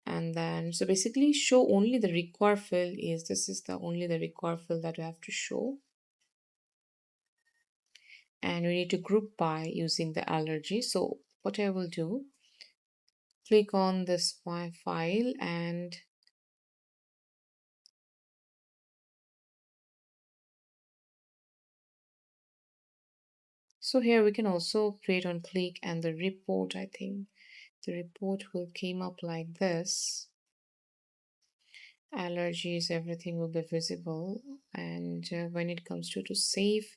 And then, so basically show only the required field is, this is the only the required field that we have to show. And we need to group by using the allergy. So what I will do, click on this file, and so here we can also create on click, and the report, I think the report will came up like this. Allergies, everything will be visible. And when it comes to save,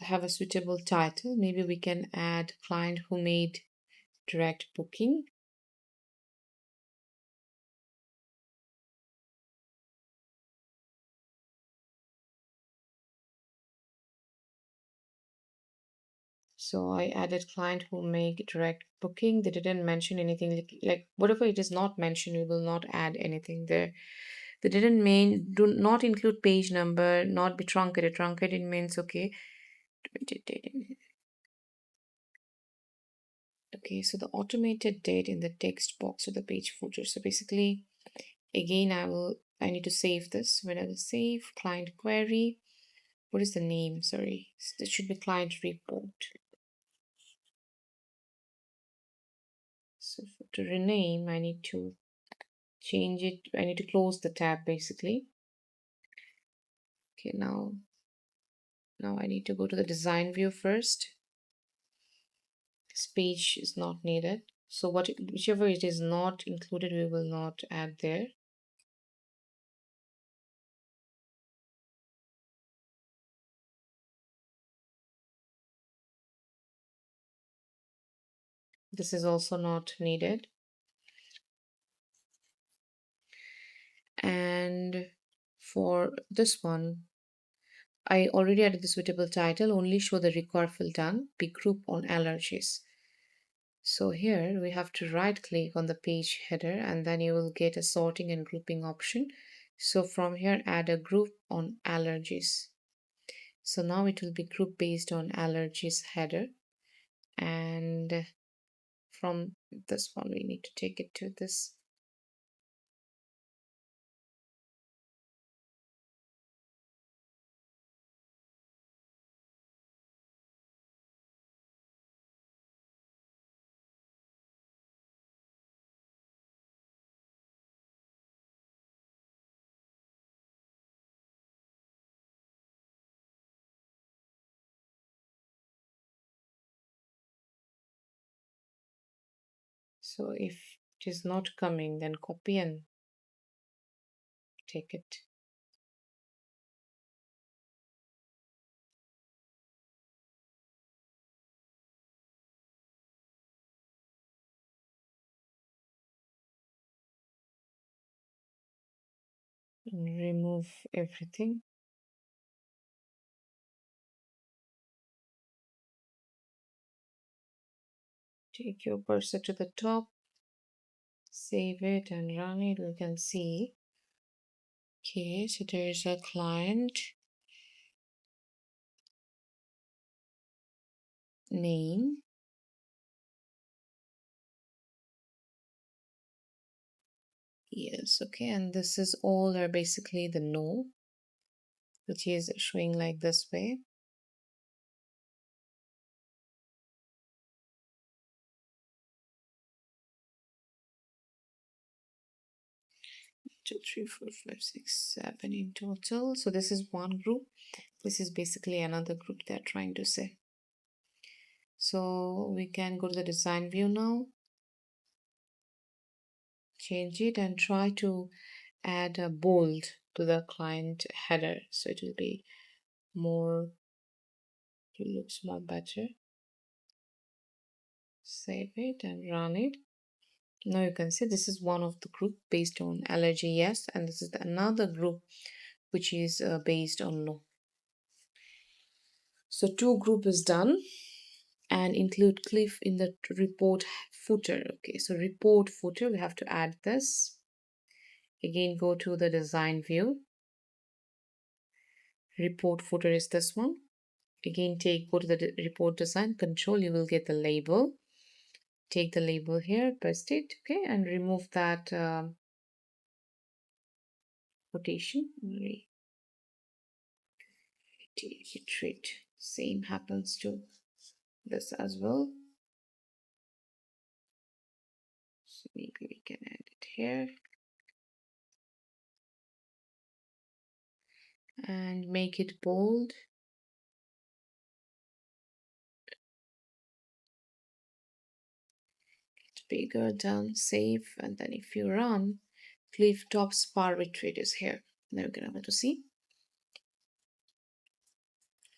have a suitable title. Maybe we can add client who made direct booking. So I added client who make direct booking. They didn't mention anything, like whatever it is not mentioned, we will not add anything there. They didn't mean, do not include page number, not be truncated. Truncated means okay. Okay, so the automated date in the text box of the page footer. So basically, again, I need to save this. When I will save client query, what is the name? Sorry, this should be client report. So to rename, I need to change it. I need to close the tab basically. Okay, now I need to go to the design view first. This page is not needed. So whichever it is not included, we will not add there. This is also not needed. And for this one, I already added the suitable title, only show the required field done, be group on allergies. So here we have to right click on the page header, and then you will get a sorting and grouping option. So from here, add a group on allergies. So now it will be group based on allergies header. And from this one, we need to take it to this. So if it is not coming, then copy and take it. And remove everything. Take your cursor to the top, save it and run it. We can see, okay, so there is a client name. Yes, okay, and this is all are basically the no, which is showing like this way. 2, 3, 4, 5, 6, 7 in total. So this is one group. This is basically another group they're trying to say. So we can go to the design view now, change it, and try to add a bold to the client header, so it will be more, it looks more better. Save it and run it. Now you can see this is one of the group based on allergy, yes, and this is another group which is based on no. So two group is done, and include 𝐂𝐓 in the report footer. Okay, so report footer, we have to add this. Again, go to the design view. Report footer is this one. Again, go to the report design control, you will get the label. Take the label here, paste it, okay, and remove that quotation. Iterate. Same happens to this as well. So maybe we can add it here and make it bold. It's bigger, done, save, and then if you run, 𝐂𝐓 top spar retreat is here. Now you're gonna be able to see.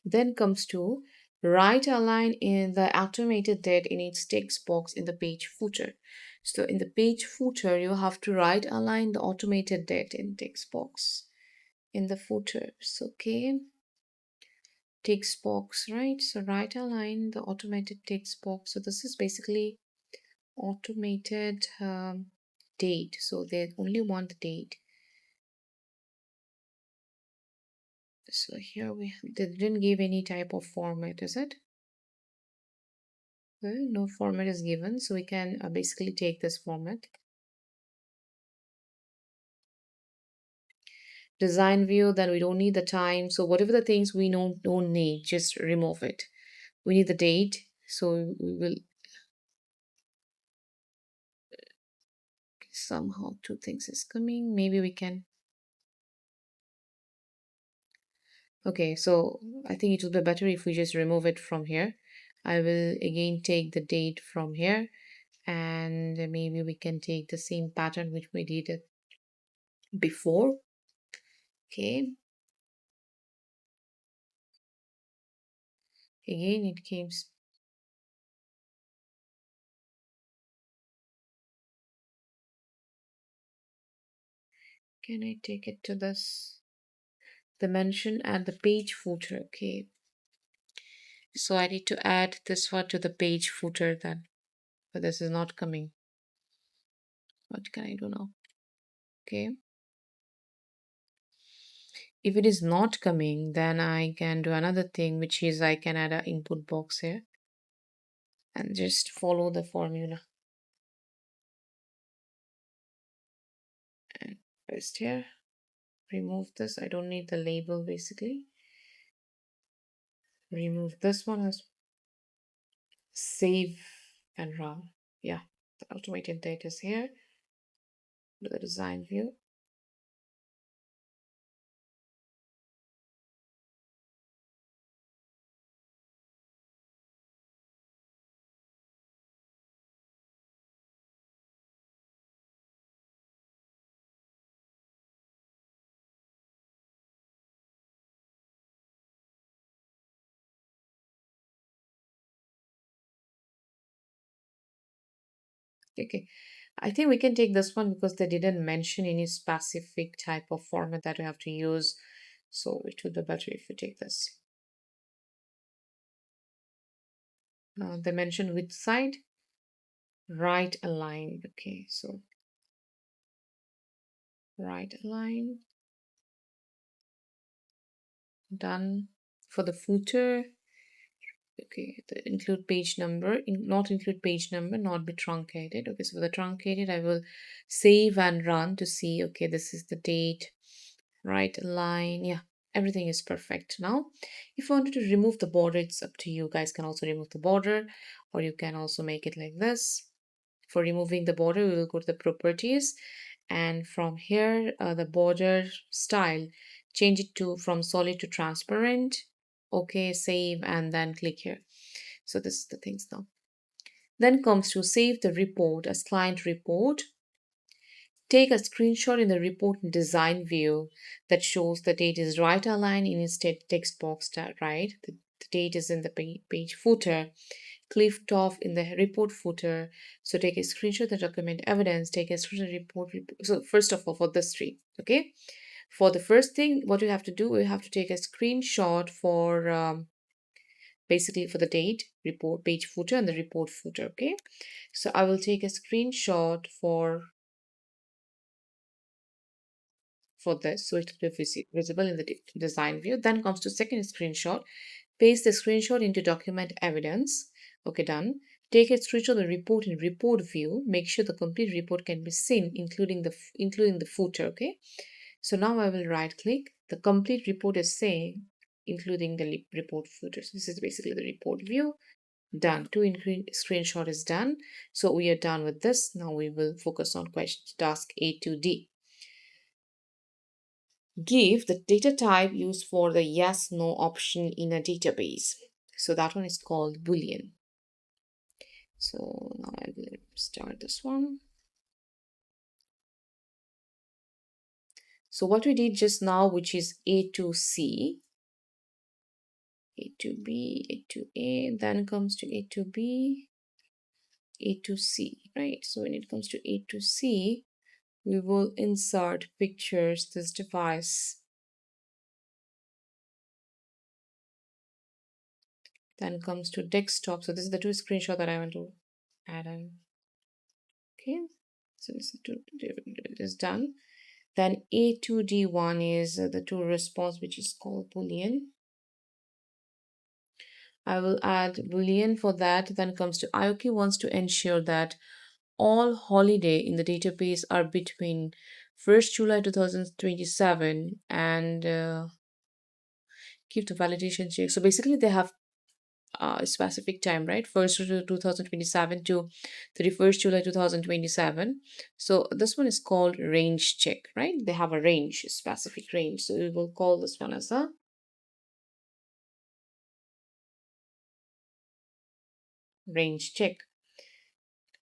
Then comes to right align in the automated date in its text box in the page footer. So in the page footer, you have to right align the automated date in text box in the footer. So okay, text box, right? So right align the automated text box. So this is basically automated date. So they only want the date. So here they didn't give any type of format, is it? Well, no format is given, so we can basically take this format. Design view, then we don't need the time. So whatever the things we don't need, just remove it. We need the date, so we will somehow two things is coming. Maybe we can. Okay, so I think it will be better if we just remove it from here. I will again take the date from here, and maybe we can take the same pattern which we did it before. Okay. Again, it came. Can I take it to this dimension and the page footer? Okay. So I need to add this one to the page footer then. But this is not coming. What can I do now? Okay. If it is not coming, then I can do another thing, which is I can add an input box here and just follow the formula. And paste here. Remove this. I don't need the label basically. Remove this one as save and run. Yeah, the automated data is here. Do the design view. Okay, I think we can take this one because they didn't mention any specific type of format that we have to use. So it would be better if we take this. They mentioned which side? Right align. Okay, so right align. Done. For the footer, okay, the include page number, not include page number, not be truncated. Okay, so for the truncated, I will save and run to see, okay, this is the date, right align. Yeah, everything is perfect. Now if you wanted to remove the border, it's up to you. Guys can also remove the border, or you can also make it like this. For removing the border, we will go to the properties, and from here the border style, change it to from solid to transparent. Okay, save, and then click here. So this is the things now. Then comes to save the report as client report. Take a screenshot in the report design view that shows the date is right aligned in its text box, right? The date is in the page footer. clipped off in the report footer. So take a screenshot of the document evidence, take a screenshot of the report. So first of all, for this three, okay? For the first thing, what you have to do, we have to take a screenshot for basically for the date, report page footer and the report footer, okay? So I will take a screenshot for this, so it will be visible in the design view. Then comes to second screenshot. Paste the screenshot into document evidence. Okay, done. Take a screenshot of the report in report view. Make sure the complete report can be seen, including the footer. Okay. So now I will right click. The complete report is saying, including the report footer. So this is basically the report view. Done. Screenshot is done. So we are done with this. Now we will focus on question task A to D. Give the data type used for the yes no option in a database. So that one is called Boolean. So now I will start this one. So what we did just now, which is A to C, A to B, A to A, then comes to A to B, A to C, right? So when it comes to A to C, we will insert pictures, this device. Then comes to desktop. So this is the two screenshot that I want to add in. Okay, so this is done. Then A to D1 is the to response, which is called Boolean. I will add Boolean for that. Then comes to 𝐂𝐎𝐏 wants to ensure that all holiday in the database are between 1st July 2027 and give the validation check. So basically they have a specific time, right? 1st to 2027 to 31st July 2027. So this one is called range check, right? They have a range, a specific range. So we will call this one as a range check.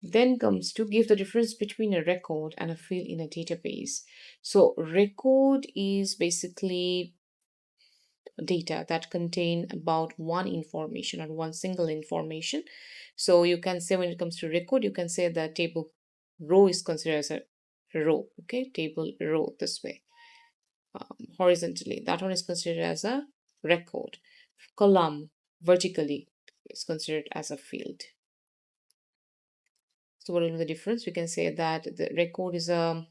Then comes to give the difference between a record and a field in a database. So record is basically data that contain about one information or one single information. So you can say when it comes to record, you can say the table row is considered as a row, okay? Table row this way, horizontally. That one is considered as a record. Column vertically is considered as a field. So what will be the difference? We can say that the record is a,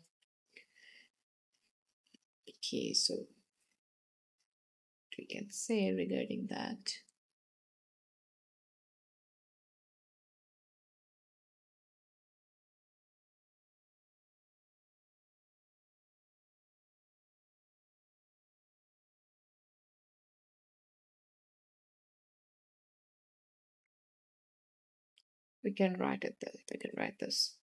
okay, so we can say regarding that. We can write it there. We can write this.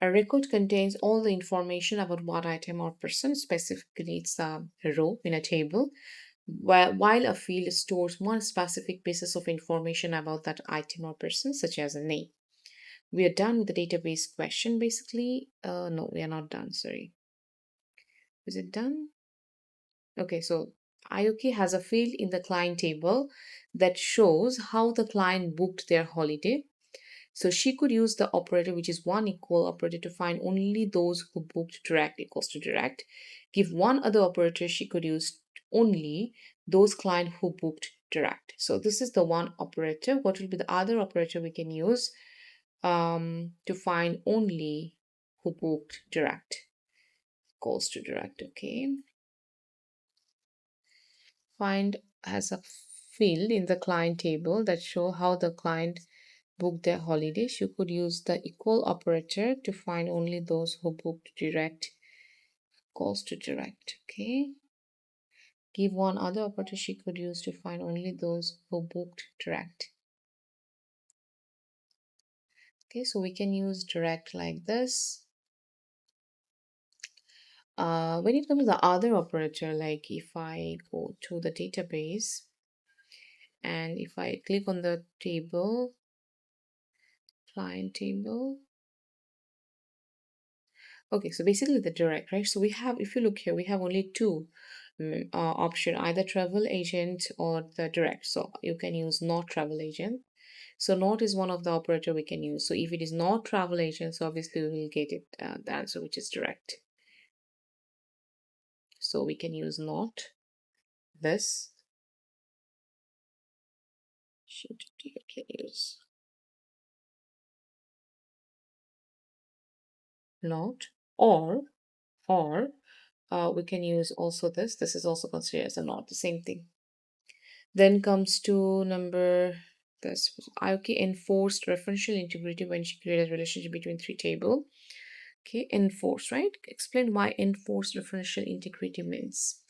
A record contains all the information about one item or person, specifically it's a row in a table, while a field stores one specific pieces of information about that item or person, such as a name. We are done with the database question, basically. No, we are not done, sorry. Is it done? Okay, so 𝐂𝐎𝐏 has a field in the client table that shows how the client booked their holiday. So she could use the operator, which is one equal operator, to find only those who booked direct equals to direct. Give one other operator, she could use only those client who booked direct. So this is the one operator. What will be the other operator we can use to find only who booked direct equals to direct, okay? Find has a field in the client table that show how the client booked their holidays. You could use the equal operator to find only those who booked direct equals to direct, okay? Give one other operator she could use to find only those who booked direct. Okay, so we can use direct like this. When it comes to the other operator, like if I go to the database and if I click on the table, client table. Okay, so basically the direct, right? So we have, if you look here, we have only two option, either travel agent or the direct. So you can use not travel agent. So not is one of the operator we can use. So if it is not travel agent, so obviously we will get it the answer which is direct. So we can use not. This should you can use not, or we can use also this. This is also considered as a not, the same thing. Then comes to number this IOK enforced referential integrity when she created a relationship between three table. Okay, enforced, right? Explain why enforced referential integrity means.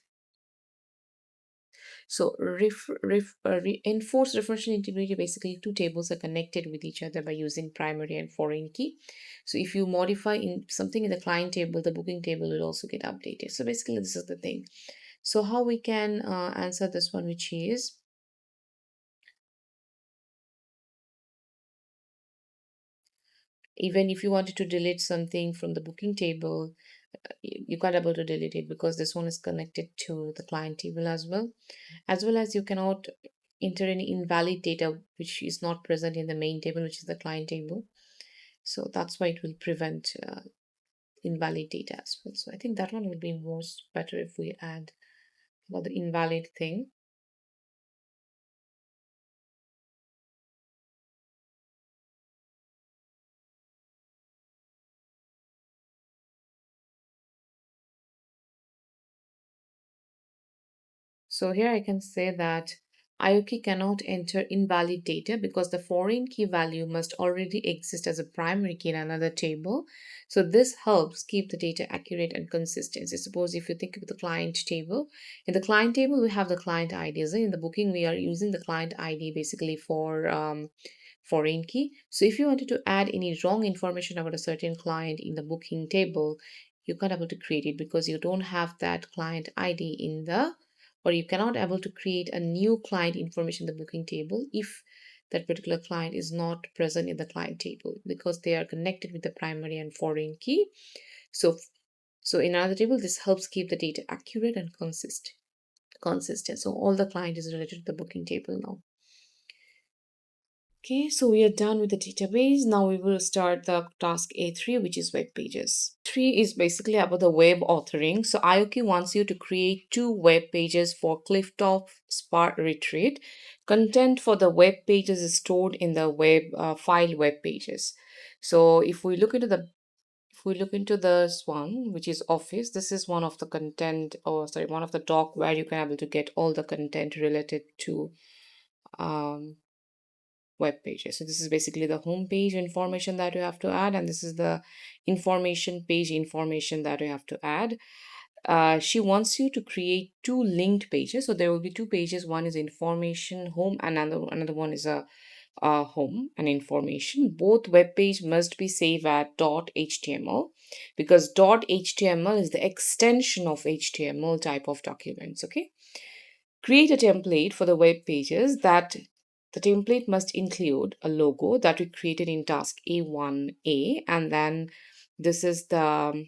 So enforced referential integrity, basically two tables are connected with each other by using primary and foreign key. So if you modify in something in the client table, the booking table will also get updated. So basically this is the thing. So how we can answer this one, which is even if you wanted to delete something from the booking table, you can't able to delete it because this one is connected to the client table as well as you cannot enter any invalid data which is not present in the main table, which is the client table. So that's why it will prevent invalid data as well. So I think that one will be most better if we add about the invalid thing. So here I can say that IOK cannot enter invalid data because the foreign key value must already exist as a primary key in another table. So this helps keep the data accurate and consistent. So suppose if you think of the client table, in the client table we have the client ID. So in the booking we are using the client ID basically for foreign key. So if you wanted to add any wrong information about a certain client in the booking table, you can't able to create it because you don't have that client ID in the, or you cannot able to create a new client information in the booking table if that particular client is not present in the client table because they are connected with the primary and foreign key. So in another table, this helps keep the data accurate and consistent. So all the client is related to the booking table now. Okay, so we are done with the database. Now we will start the task A3, which is web pages. 3 is basically about the web authoring. So IOK wants you to create 2 web pages for Clifftop Spa Retreat. Content for the web pages is stored in the file web pages. So if we look into this one, which is Office, this is one of the content, or sorry, one of the doc where you can able to get all the content related to web pages. So this is basically the home page information that you have to add, and this is the information page information that you have to add. She wants you to create 2 linked pages. So there will be 2 pages. One is information home, and another one is a home and information. Both web page must be saved at .html because .html is the extension of HTML type of documents. Okay. Create a template for the web pages. That the template must include a logo that we created in task A1A, and then this is the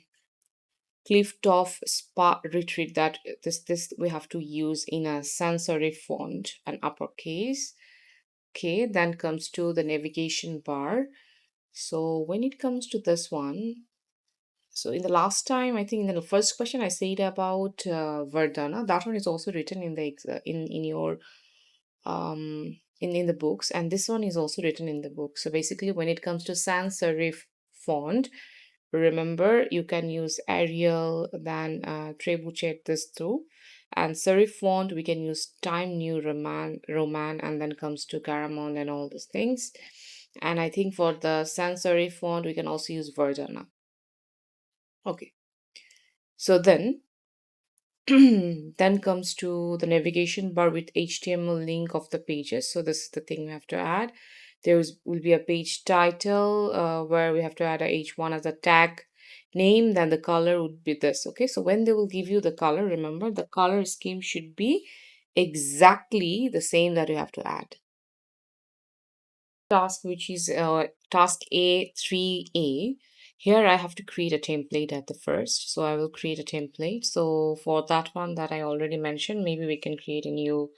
Clifftop Spa Retreat that this we have to use in a sans serif font and uppercase. Okay, then comes to the navigation bar. So when it comes to this one, so in the last time, I think in the first question I said about Verdana. That one is also written in the in your in the books, and this one is also written in the book. So basically when it comes to sans serif font, remember you can use Arial, then trebuchet this through, and serif font we can use Time New Roman, and then comes to Garamond and all these things. And I think for the sans serif font we can also use Verdana. Okay, so then then comes to the navigation bar with HTML link of the pages. So this is the thing we have to add. Will be a page title where we have to add a H1 as a tag name. Then the color would be this. Okay, so when they will give you the color, remember the color scheme should be exactly the same that you have to add. Task which is task A3A. Here I have to create a template at the first. So I will create a template. So for that one that I already mentioned, maybe we can create a new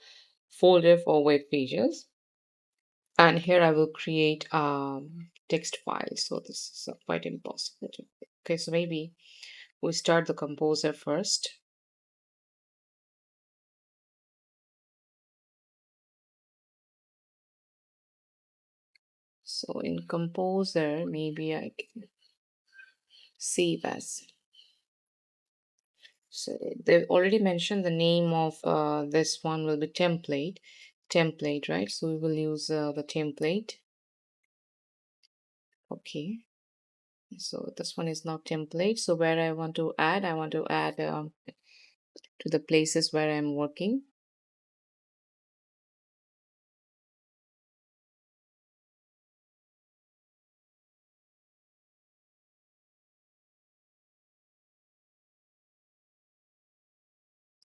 folder for web pages. And here I will create text file. So this is quite impossible. Okay, so maybe we start the composer first. So in composer, maybe I can save as. So they've already mentioned the name of this one will be template, right? So we will use the template. Okay. So this one is not template. So where I want to add to the places where I'm working.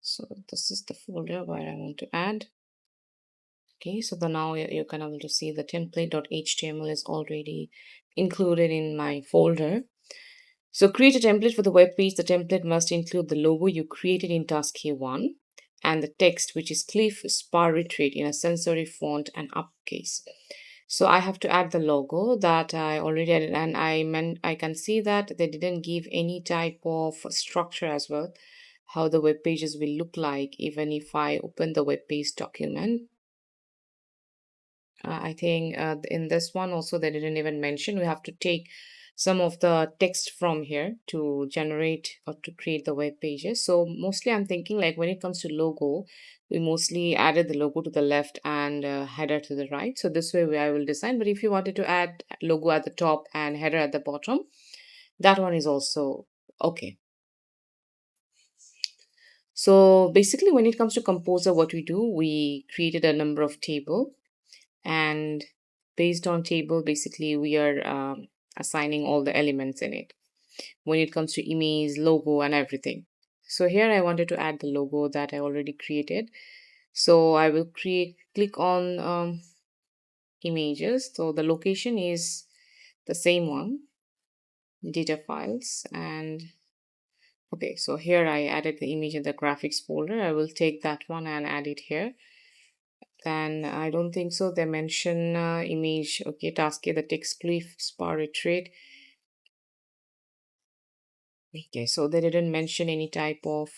So this is the folder where I want to add. Okay, so now you're kind of able to see the template.html is already included in my folder. So create a template for the web page. The template must include the logo you created in task K1 and the text, which is 𝐂𝐓 spar retreat in a sensory font and uppercase. So I have to add the logo that I already added, and I can see that they didn't give any type of structure as well, how the web pages will look like even if I open the web page document. I think in this one also they didn't even mention we have to take some of the text from here to generate or to create the web pages. So mostly I'm thinking like when it comes to logo, we mostly added the logo to the left and header to the right. So this way I will design. But if you wanted to add logo at the top and header at the bottom, that one is also okay. So basically when it comes to Composer, what we do, we created a number of table, and based on table basically we are assigning all the elements in it when it comes to image, logo and everything. So here I wanted to add the logo that I already created. So I will click on images. So the location is the same one, data files. And okay, so here I added the image in the graphics folder. I will take that one and add it here. Then I don't think so. They mention image. Okay, task the text 𝐂𝐓 spar retreat. Okay, so they didn't mention any type of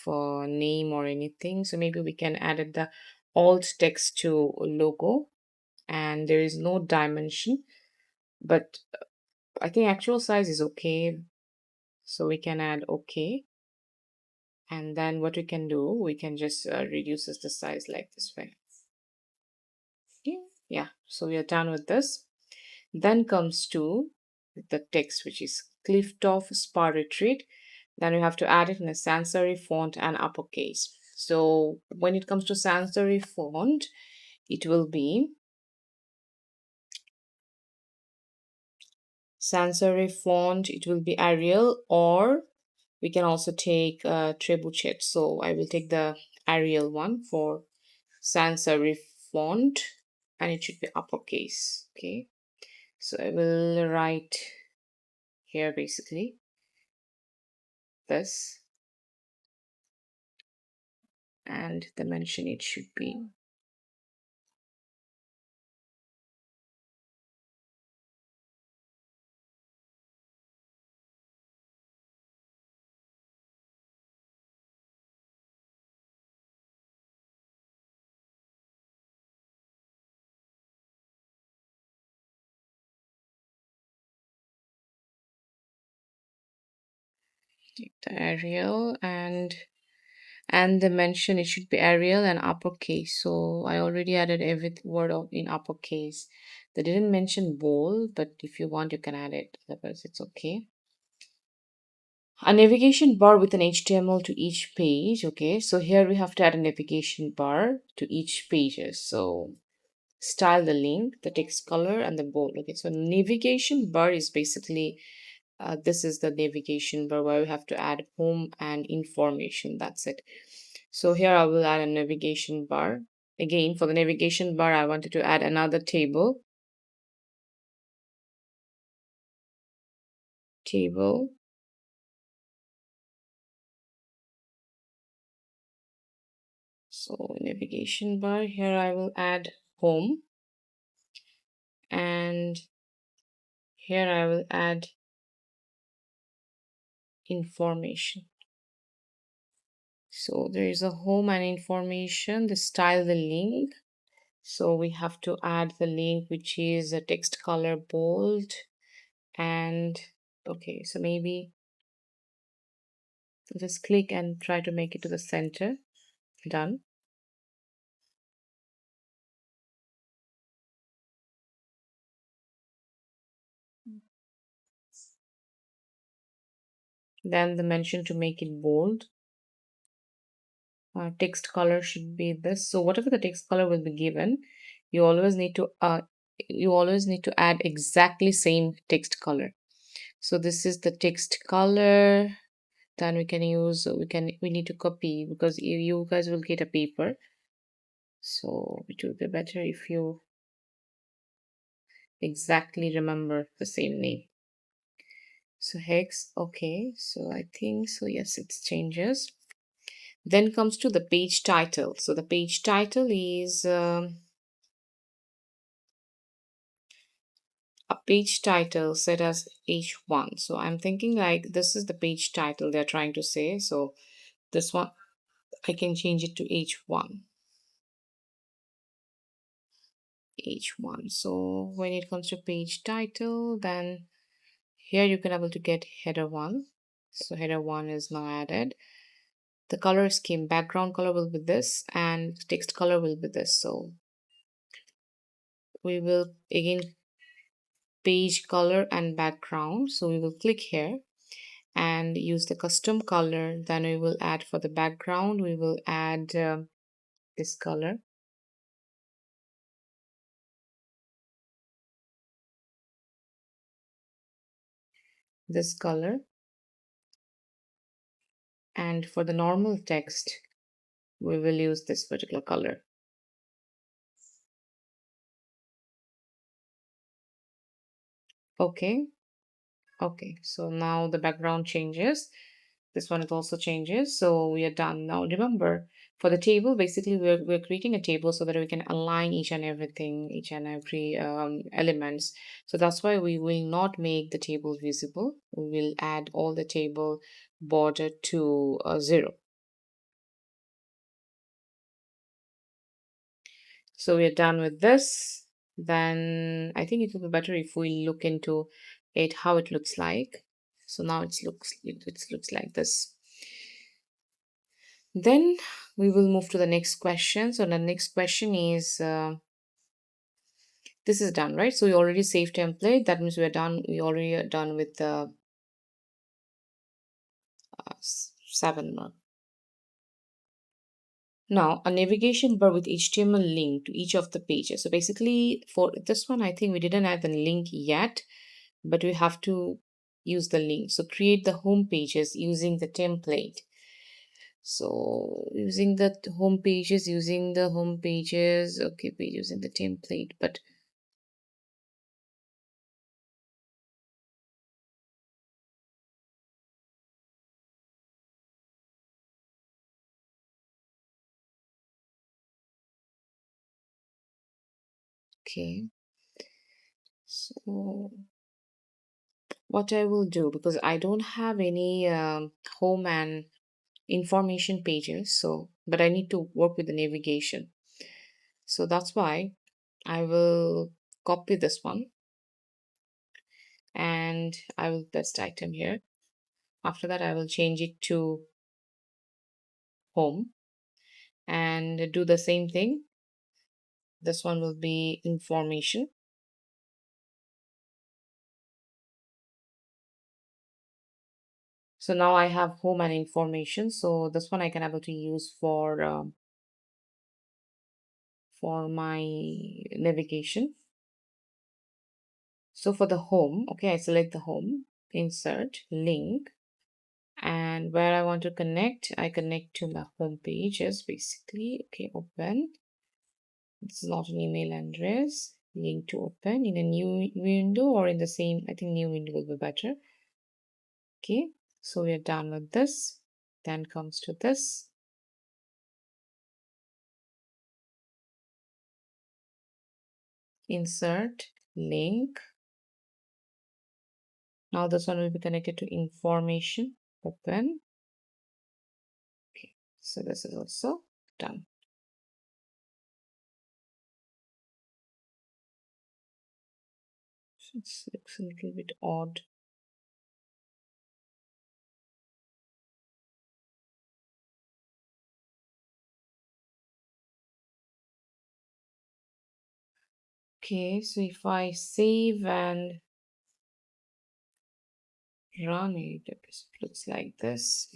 name or anything. So maybe we can add the alt text to logo, and there is no dimension, but I think actual size is okay. So we can add okay. And then what we can do, we can just reduce the size like this way. Yeah, so we are done with this. Then comes to the text, which is 𝐂𝐓 spar retreat. Then we have to add it in a sans serif font and uppercase. So when it comes to sans serif font, it will be sans serif font, it will be Arial, or we can also take Trebuchet. So I will take the Arial one for sans serif font, and it should be uppercase. Okay, so I will write here basically this, and the mention it should be the Arial, and the mention it should be Arial and uppercase. So I already added every word in uppercase. They didn't mention bold, but if you want you can add it, otherwise it's okay. A navigation bar with an HTML to each page. Okay, so here we have to add a navigation bar to each pages. So style the link, the text color and the bold. Okay, so navigation bar is basically this is the navigation bar where we have to add home and information. That's it. So here I will add a navigation bar. Again, for the navigation bar, I wanted to add another table. Table. So navigation bar, here I will add home. And here I will add information. So there is a home and information, the style, the link. So we have to add the link, which is a text color bold. And okay, so maybe just click and try to make it to the center. Done. Then the mention to make it bold. Text color should be this. So whatever the text color will be given, you always need to add exactly same text color. So this is the text color. Then we need to copy, because you guys will get a paper. So it will be better if you exactly remember the same name. So hex, okay. So I think so. Yes, it changes. Then comes to the page title. So the page title is a page title set as H1. So I'm thinking like this is the page title they're trying to say. So this one, I can change it to H1. H1. So when it comes to page title, then here you can able to get header 1. So header 1 is now added. The color scheme, background color will be this and text color will be this. So we will again page color and background. So we will click here and use the custom color. Then we will add for the background, we will add this color. This color. And for the normal text, we will use this particular color. Okay. Okay, so now the background changes. This one it also changes. So we are done. Now remember, for the table, basically we're creating a table so that we can align each and everything, each and every elements. So that's why we will not make the table visible. We will add all the table border to 0. So we are done with this. Then I think it will be better if we look into it, how it looks like. So now it looks like this. Then we will move to the next question. So the next question is this is done, right? So we already saved template. That means we're done. We already are done with the 7 mark. Now a navigation bar with HTML link to each of the pages. So basically for this one, I think we didn't add the link yet, but we have to use the link. So create the home pages using the template. So using the home pages, okay, using the template, but okay. So what I will do, because I don't have any home and information pages, so but I need to work with the navigation. So that's why I will copy this one and I will paste item here. After that, I will change it to home and do the same thing. This one will be information. So now I have home and information. So this one I can able to use for my navigation. So for the home, okay, I select the home, insert, link, and where I want to connect, I connect to the home pages basically. Okay, open. This is not an email address. Link to open in a new window or in the same, I think new window will be better. Okay, so we are done with this. Then comes to this. Insert, link. Now this one will be connected to information. Open. Okay, so this is also done. It looks a little bit odd. Okay, so if I save and run it, it looks like this.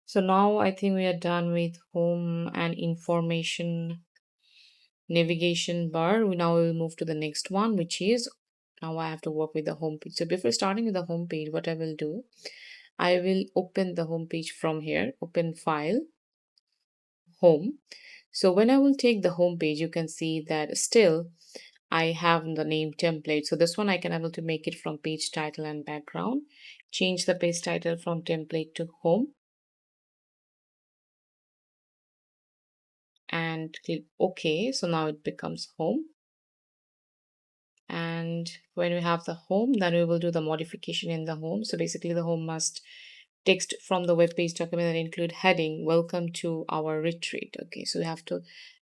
So now I think we are done with home and information navigation bar. We now will move to the next one, which is now I have to work with the home page. So before starting with the home page, what I will do, I will open the home page from here, open file, home. So when I will take the home page, you can see that still I have the name template. So this one I can able to make it from page title and background, change the page title from template to home and click OK. So now it becomes home. And when we have the home, then we will do the modification in the home. So basically the home must text from the web page document and include heading welcome to our retreat. Okay, so we have to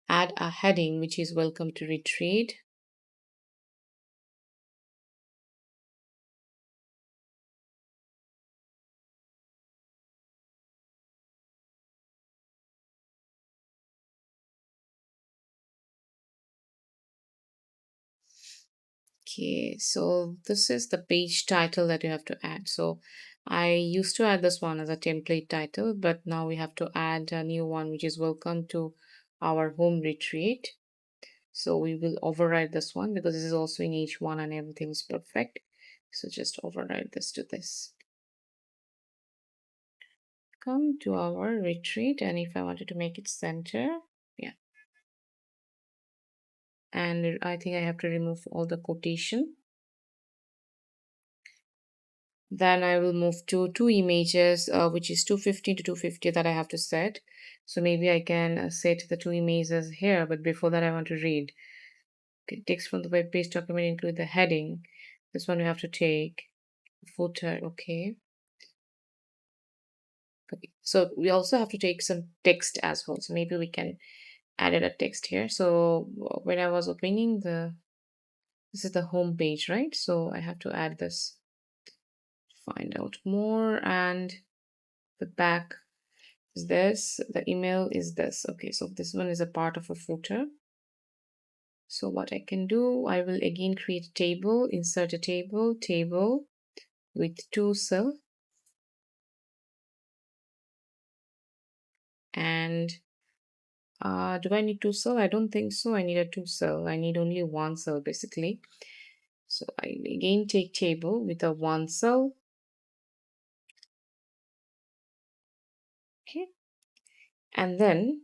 add a heading which is welcome to retreat. Okay, so this is the page title that you have to add. So I used to add this one as a template title, but now we have to add a new one, which is welcome to our home retreat. So we will override this one because this is also in H1 and everything is perfect. So just override this to this. Come to our retreat, and if I wanted to make it center, yeah. And I think I have to remove all the quotation. Then I will move to two images, which is 250 to 250 that I have to set. So maybe I can set the two images here, but before that I want to read. Okay, text from the web page document include the heading. This one we have to take. Footer, okay. Okay. So we also have to take some text as well. So maybe we can add a text here. So when I was opening this is the home page, right? So I have to add this. Find out more, and the back is this, the email is this. Okay, so this one is a part of a footer. So what I can do, I will again create a table, insert a table with two cell, and do I need two cell? I don't think so. I need a two cell. I need only one cell basically. So I again take table with a one cell. Okay, and then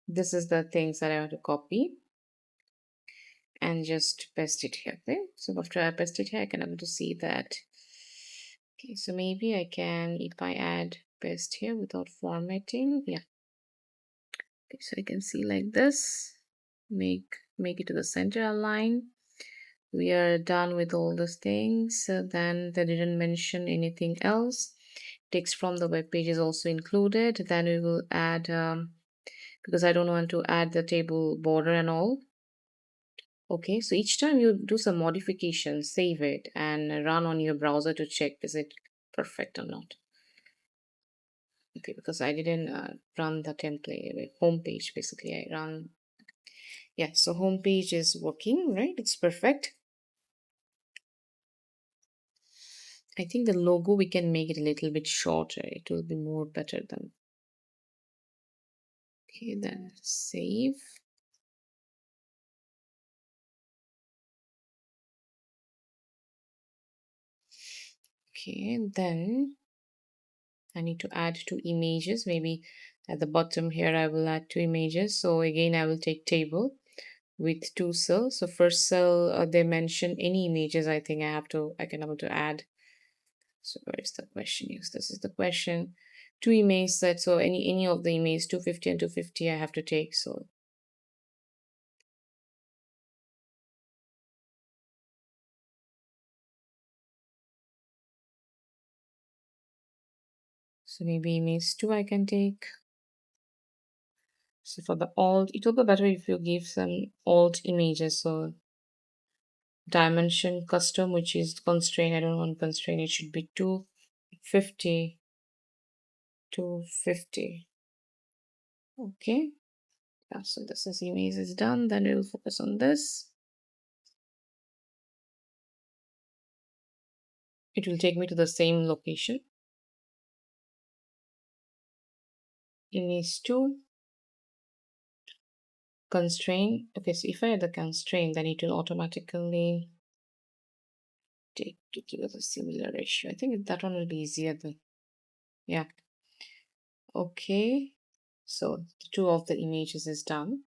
this is the things that I want to copy and just paste it here. Okay, so after I paste it here, I can able to see that. Okay, so maybe I can, if I add paste here without formatting, yeah. Okay, so I can see like this. Make it to the center align. We are done with all those things. Then they didn't mention anything else. Text from the web page is also included. Then we will add because I don't want to add the table border and all. Okay, so each time you do some modification, save it and run on your browser to check is it perfect or not. Okay, because I didn't run the template home page. Basically I run, yeah, so home page is working, right? It's perfect. I think the logo we can make it a little bit shorter. It will be more better than. Okay, then save. Okay, then I need to add two images. Maybe at the bottom here I will add two images. So again I will take table with two cells. So first cell, they mention any images. I think I can able to add. So where is the question? Yes, this is the question. Two image sets. So any of the image 250 and 250 I have to take. So maybe image 2 I can take. So for the alt, it will be better if you give some alt images. So dimension custom, which is constraint. I don't want constraint. It should be 250. 250. Okay. Yeah, so this is image is done. Then we will focus on this. It will take me to the same location. Image 2. Constraint. Okay, so if I add the constraint, then it will automatically take to give us a similar ratio. I think that one will be easier then. Yeah. Okay. So the two of the images is done.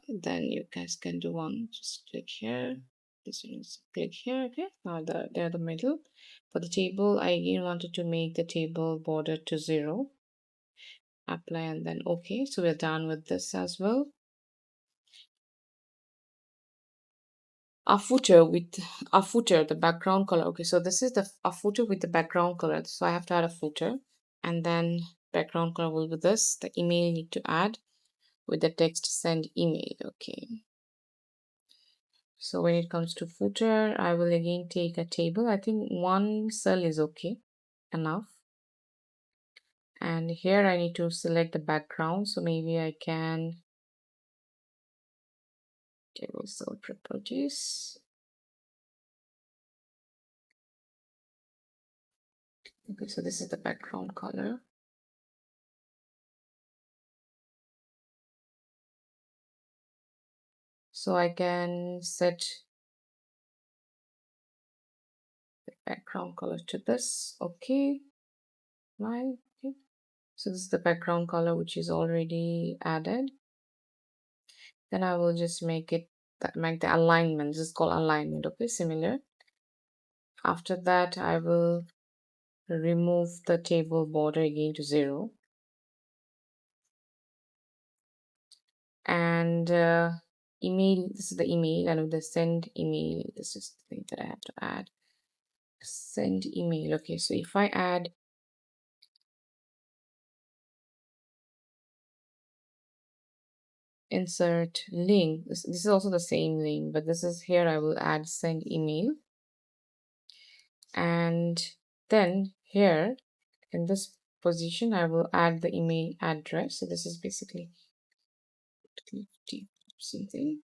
Then you guys can do one. Just click here. This one is click here. Okay. Now they're the middle. For the table, I again wanted to make the table border to 0. Apply and then okay. So we're done with this as well. A footer with a footer, the background color. Okay, so this is a footer with the background color. So I have to add a footer, and then background color will be this. The email need to add with the text send email. Okay. So when it comes to footer, I will again take a table. I think one cell is okay enough. And here I need to select the background. So maybe I can table cell properties. Okay, so this is the background color. So I can set the background color to this. Okay. Right. Okay. So this is the background color which is already added. Then I will just make the alignment. This is called alignment. Okay, similar. After that, I will remove the table border again to 0. And email, this is the email, and with the send email, this is the thing that I have to add. Send email. Okay, so if I add insert link, this is also the same link, but this is here I will add send email. And then here in this position, I will add the email address. So this is basically something.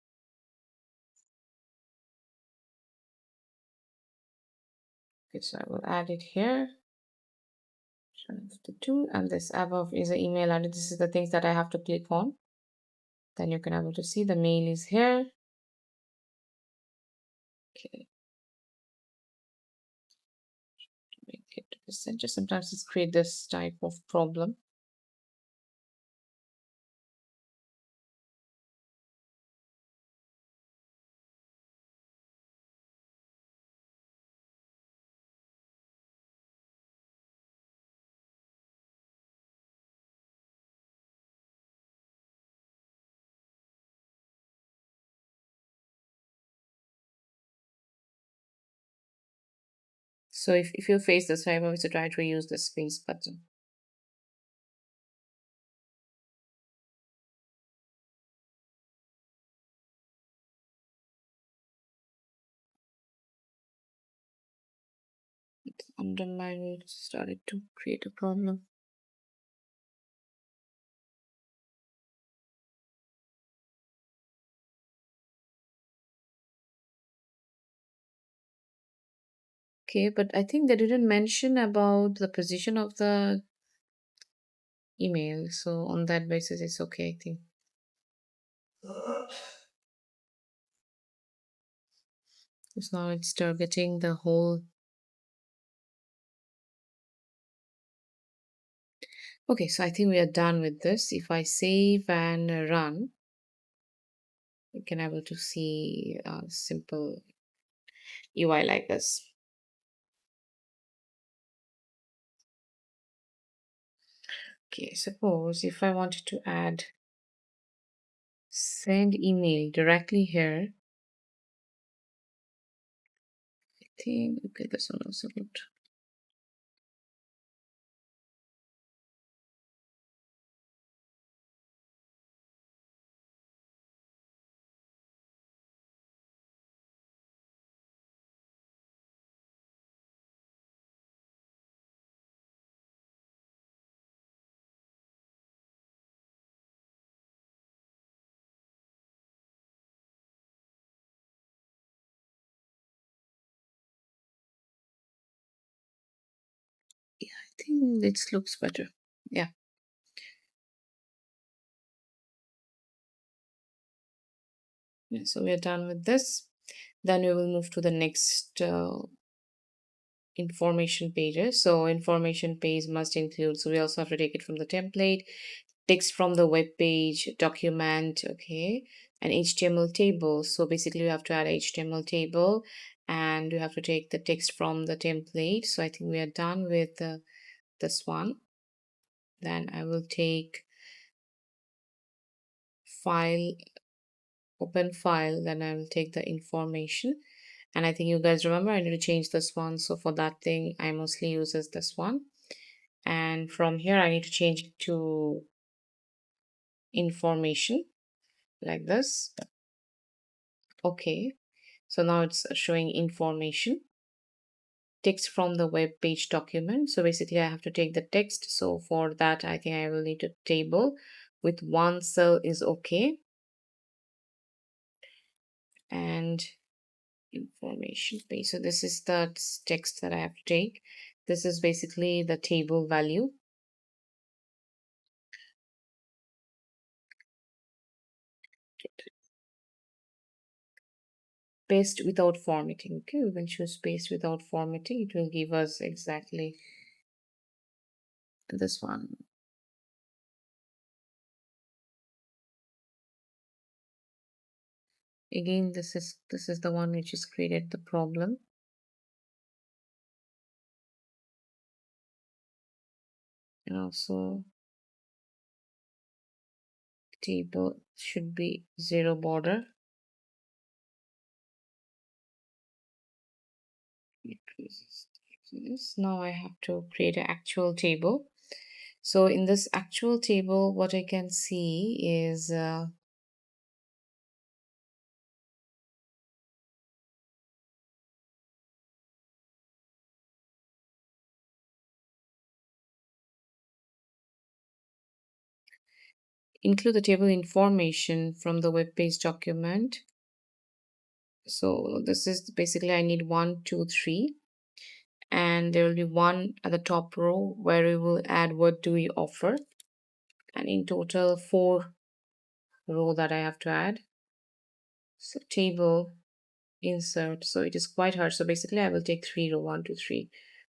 Okay, so I will add it here. The two, and this above is the email address. This is the things that I have to click on. Then you can able to see the mail is here. Okay. Make it to the center. Sometimes it's create this type of problem. So if you face this, I'm going to try to use the space button. Underline started to create a problem. Okay, but I think they didn't mention about the position of the email. So on that basis, it's okay, I think. So now it's targeting the whole Okay, so I think we are done with this. If I save and run, you can able to see a simple UI like this. Okay, suppose if I wanted to add send email directly here, I think, okay, this one also good. Yeah, I think this looks better. Yeah. Yeah, so we are done with this. Then we will move to the next information pages. So information page must include, so we also have to take it from the template, text from the web page, document, okay, an HTML table. So basically we have to add HTML table and we have to take the text from the template. So I think we are done with this one. Then I will take file, open file, then I will take the information. And I think you guys remember I need to change this one. So for that thing, I mostly uses this one. And from here, I need to change it to information like this. Okay. So now it's showing information. Text from the web page document. So basically I have to take the text. So for that, I think I will need a table with one cell is okay. And information page. So this is the text that I have to take. This is basically the table value. Paste without formatting. Okay, we can choose paste without formatting. It will give us exactly this one. Again, this is the one which has created the problem. And also table should be zero border. Now I have to create an actual table. So in this actual table, what I can see is include the table information from the web page document. So this is basically I need 1, 2, 3, and there will be one at the top row where we will add what do we offer, and in total 4 row that I have to add. So table insert, so it is quite hard. So basically I will take 3 row, 1, 2, 3,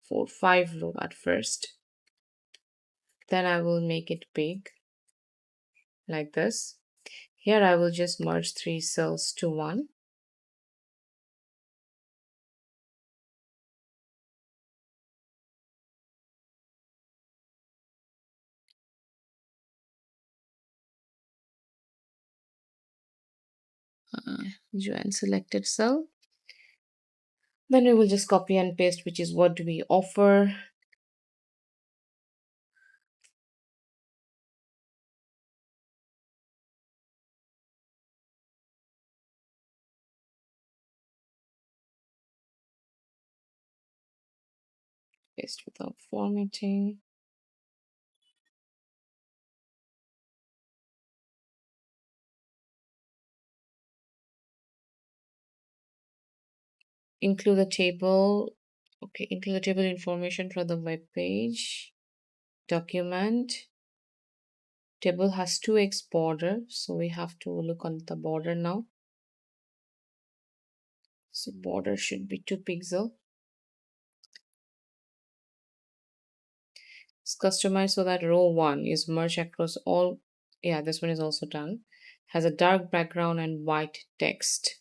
4, 5 row at first. Then I will make it big like this. Here I will just merge 3 cells to one. Join selected cell. Then we will just copy and paste, which is what do we offer. Paste without formatting. Include the table. Okay, include the table information from the web page. Document. Table has 2x border, so we have to look on the border now. So border should be 2 pixel. It's customized so that row 1 is merged across all. Yeah, this one is also done. Has a dark background and white text.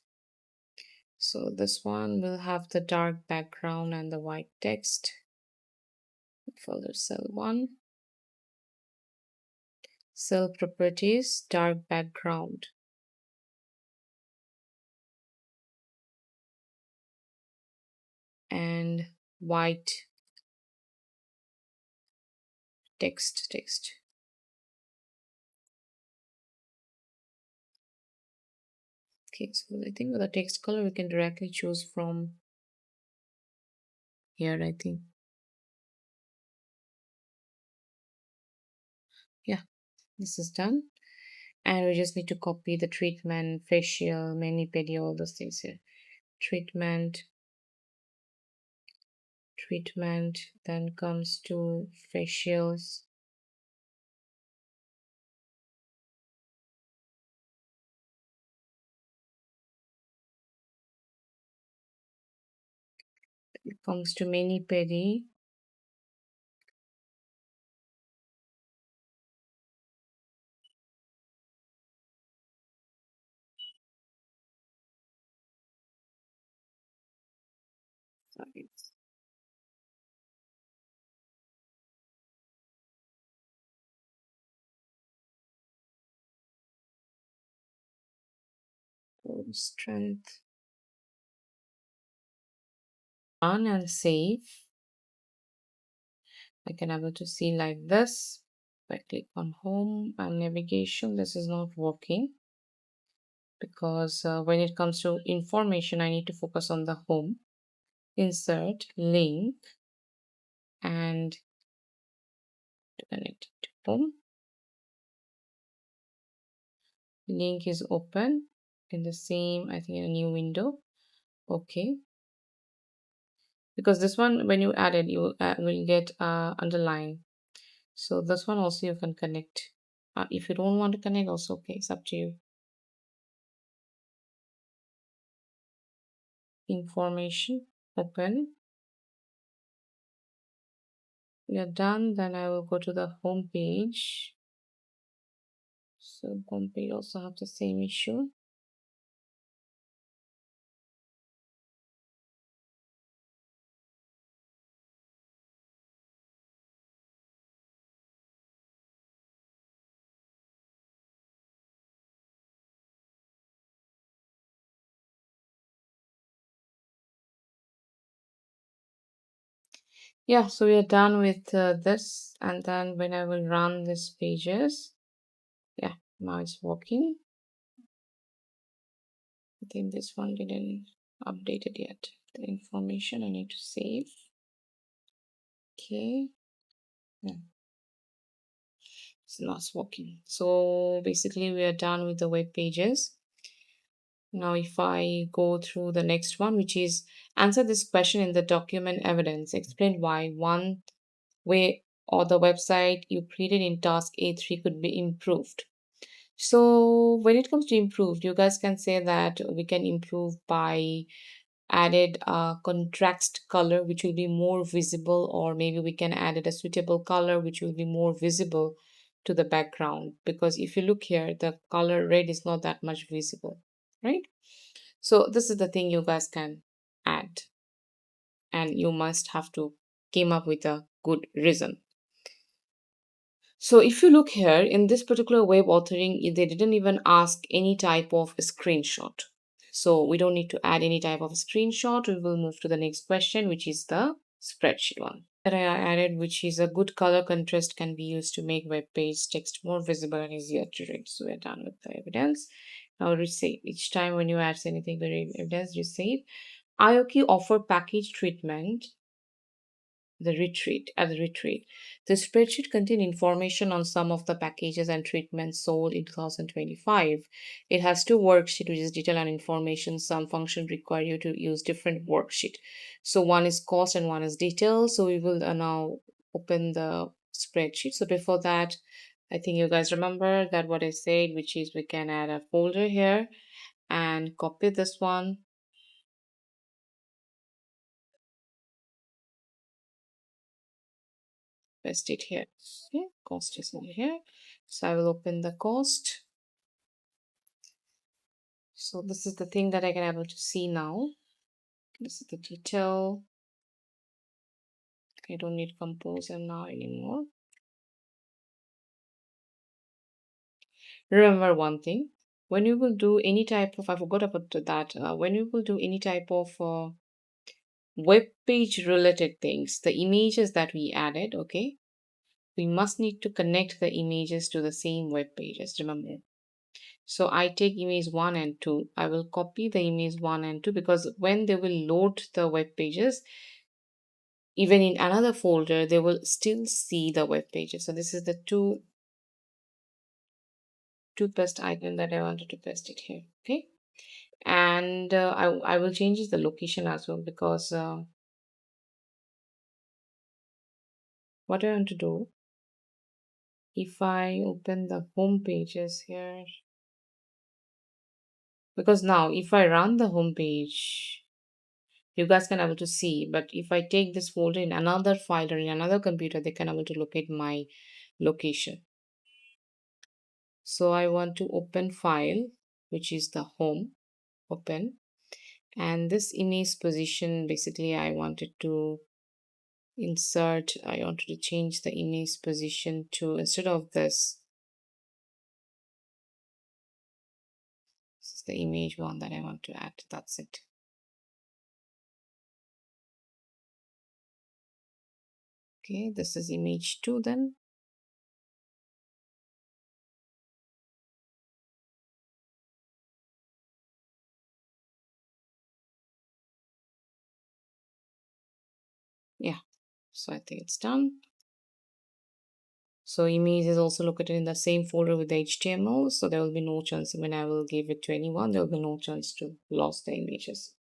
So this one will have the dark background and the white text. Folder cell 1. Cell properties, dark background. And white text. Okay, so I think with the text color we can directly choose from here, I think. Yeah, this is done. And we just need to copy the treatment, facial, mani-pedi, all those things here. Treatment, then comes to facials. It comes to mani-pedi. Sorry. Strength. Run and save. I can able to see like this. If I click on home and navigation, this is not working because when it comes to information, I need to focus on the home. Insert link and connect to home. Link is open in the same, I think, in a new window. Okay, because this one when you add it, you will get underline. So this one also you can connect. If you don't want to connect, also okay, it's up to you. Information, open. We are done. Then I will go to the home page. So home page also have the same issue. Yeah, so we are done with this, and then when I will run these pages, yeah, now it's working. I think this one didn't update it yet. The information I need to save. Okay, yeah, it's not working. So basically we are done with the web pages. Now if I go through the next one, which is answer this question in the document evidence, explain why one way or the website you created in task A3 could be improved. So when it comes to improved, you guys can say that we can improve by added a contrast color which will be more visible, or maybe we can add it a suitable color which will be more visible to the background, because if you look here the color red is not that much visible, right? So this is the thing you guys can add, and you must have to came up with a good reason. So if you look here in this particular web authoring, they didn't even ask any type of screenshot. So we don't need to add any type of screenshot. We will move to the next question, which is the spreadsheet one that I added, which is a good color contrast can be used to make web page text more visible and easier to read. So we're done with the evidence. Now resave. Each time when you add anything very evidence, resave. IOQ offer package treatment the retreat. The spreadsheet contains information on some of the packages and treatments sold in 2025. It has two worksheets, which is detail and information. Some functions require you to use different worksheet. So one is cost and one is detail. So we will now open the spreadsheet. So before that, I think you guys remember that what I said, which is we can add a folder here and copy this one. paste it here. Okay, cost is over here. So I will open the cost. So this is the thing that I can able to see now. This is the detail. I don't need composer now anymore. Remember one thing, when you will do any type of, I forgot about that, when you will do any type of web page related things, the images that we added, okay, we must need to connect the images to the same web pages, remember. So I take image 1 and 2, I will copy the image 1 and 2 because when they will load the web pages, even in another folder, they will still see the web pages. So this is the two paste item that I wanted to paste it here, okay. And I will change the location as well because what I want to do, if I open the home pages here, because now if I run the home page, you guys can able to see, but if I take this folder in another file or in another computer, they can able to locate my location. So I want to open file, which is the home, open, and this image position, basically I wanted to insert, I wanted to change the image position to, instead of this is the image one that I want to add. That's it. Okay, this is image 2 then. Yeah, so I think it's done. So image is also located in the same folder with the HTML, so there will be no chance when I will give it to anyone, there will be no chance to lose the images.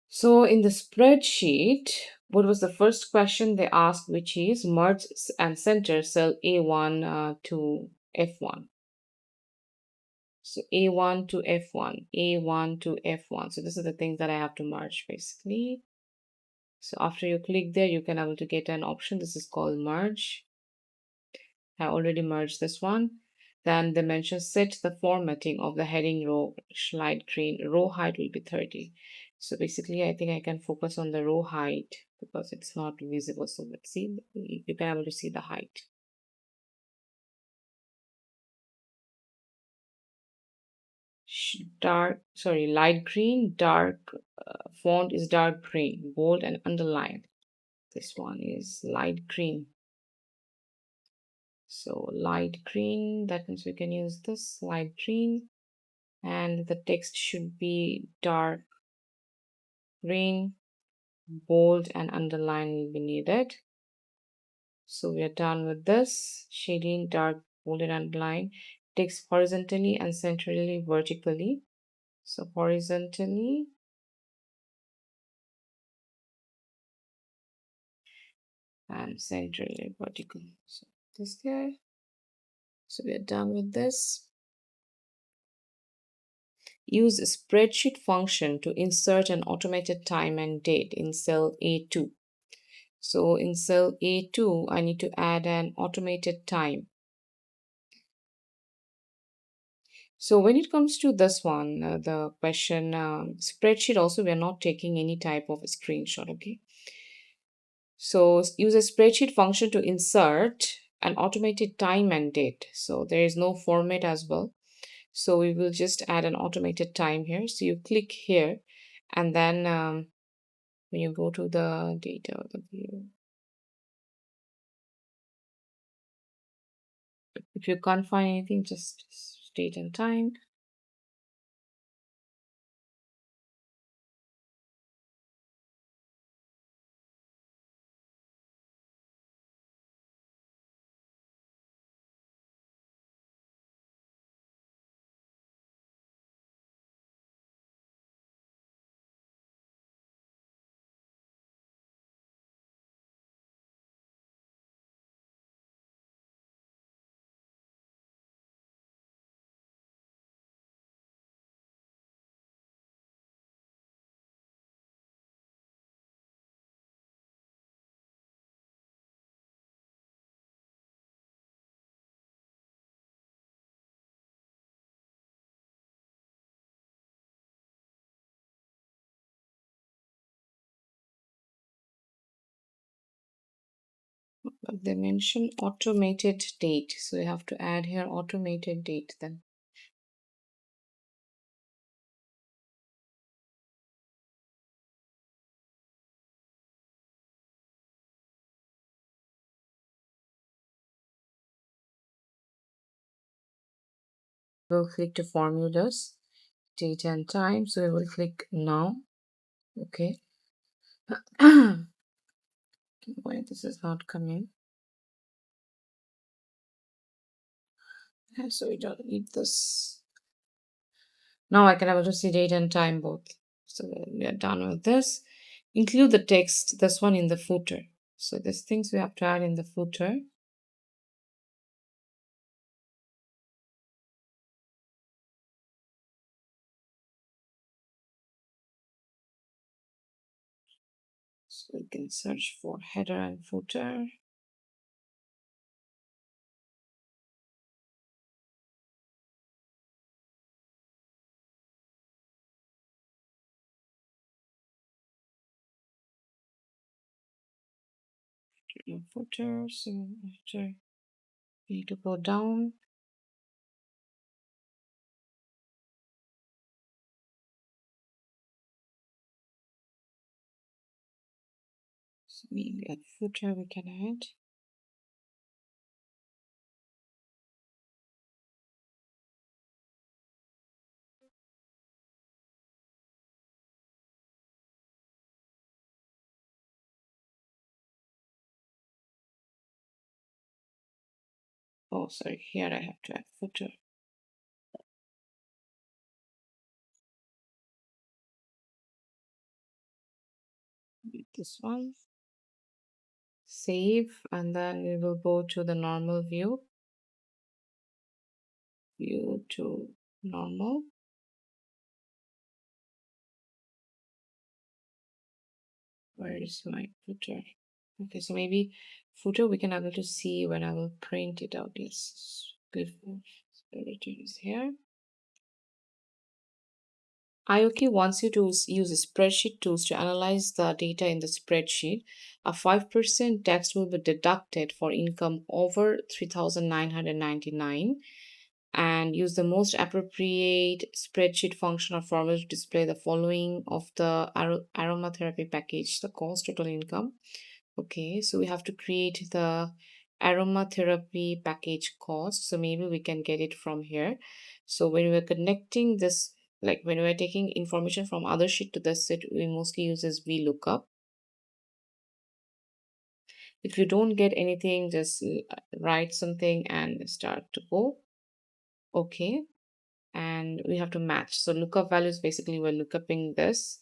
So in the spreadsheet, what was the first question they asked, which is merge and center cell A1 to F1. So A1 to F1, A1 to F1. So this is the things that I have to merge basically. So after you click there, you can able to get an option. This is called merge. I already merged this one. Then they mention set the formatting of the heading row slide screen. Row height will be 30. So basically, I think I can focus on the row height because it's not visible. So let's see, you can able to see the height. Light green, dark font is dark green, bold and underlined. This one is light green. So light green, that means we can use this light green, and the text should be dark green, bold and underline will be needed. So we are done with this. Shading dark, bold and underline. Text horizontally and centrally vertically. So horizontally and centrally vertical. So this there. So we are done with this. Use a spreadsheet function to insert an automated time and date in cell A2. So in cell A2, I need to add an automated time. So when it comes to this one, the question spreadsheet also, we are not taking any type of a screenshot, okay? So use a spreadsheet function to insert an automated time and date. So there is no format as well. So we will just add an automated time here. So you click here and then when you go to the data, the view, if you can't find anything, just date and time. But they mention automated date. So you have to add here automated date then. We'll click to formulas, date and time. So we will click now. Okay. Why this is not coming? So we don't need this. Now I can able to see date and time both. So we are done with this. Include the text, this one in the footer. So these things we have to add in the footer. So we can search for header and footer. Footer, so after we need to go down. So maybe a footer we can add. Oh, sorry, here I have to add footer. This one. Save, and then we will go to the normal view. View to normal. Where is my footer? Okay, so maybe footer we can able to see when I will print it out. Yes, good. So it is here. IOK wants you to use spreadsheet tools to analyze the data in the spreadsheet. A 5% tax will be deducted for income over 3,999, and use the most appropriate spreadsheet function or formula to display the following of the aromatherapy package, the cost, total income. Okay, so we have to create the aromatherapy package cost. So maybe we can get it from here. So when we're connecting this, like when we're taking information from other sheet to this sheet, we mostly uses VLOOKUP. If you don't get anything, just write something and start to go. Okay, and we have to match. So lookup values, basically we're lookuping this,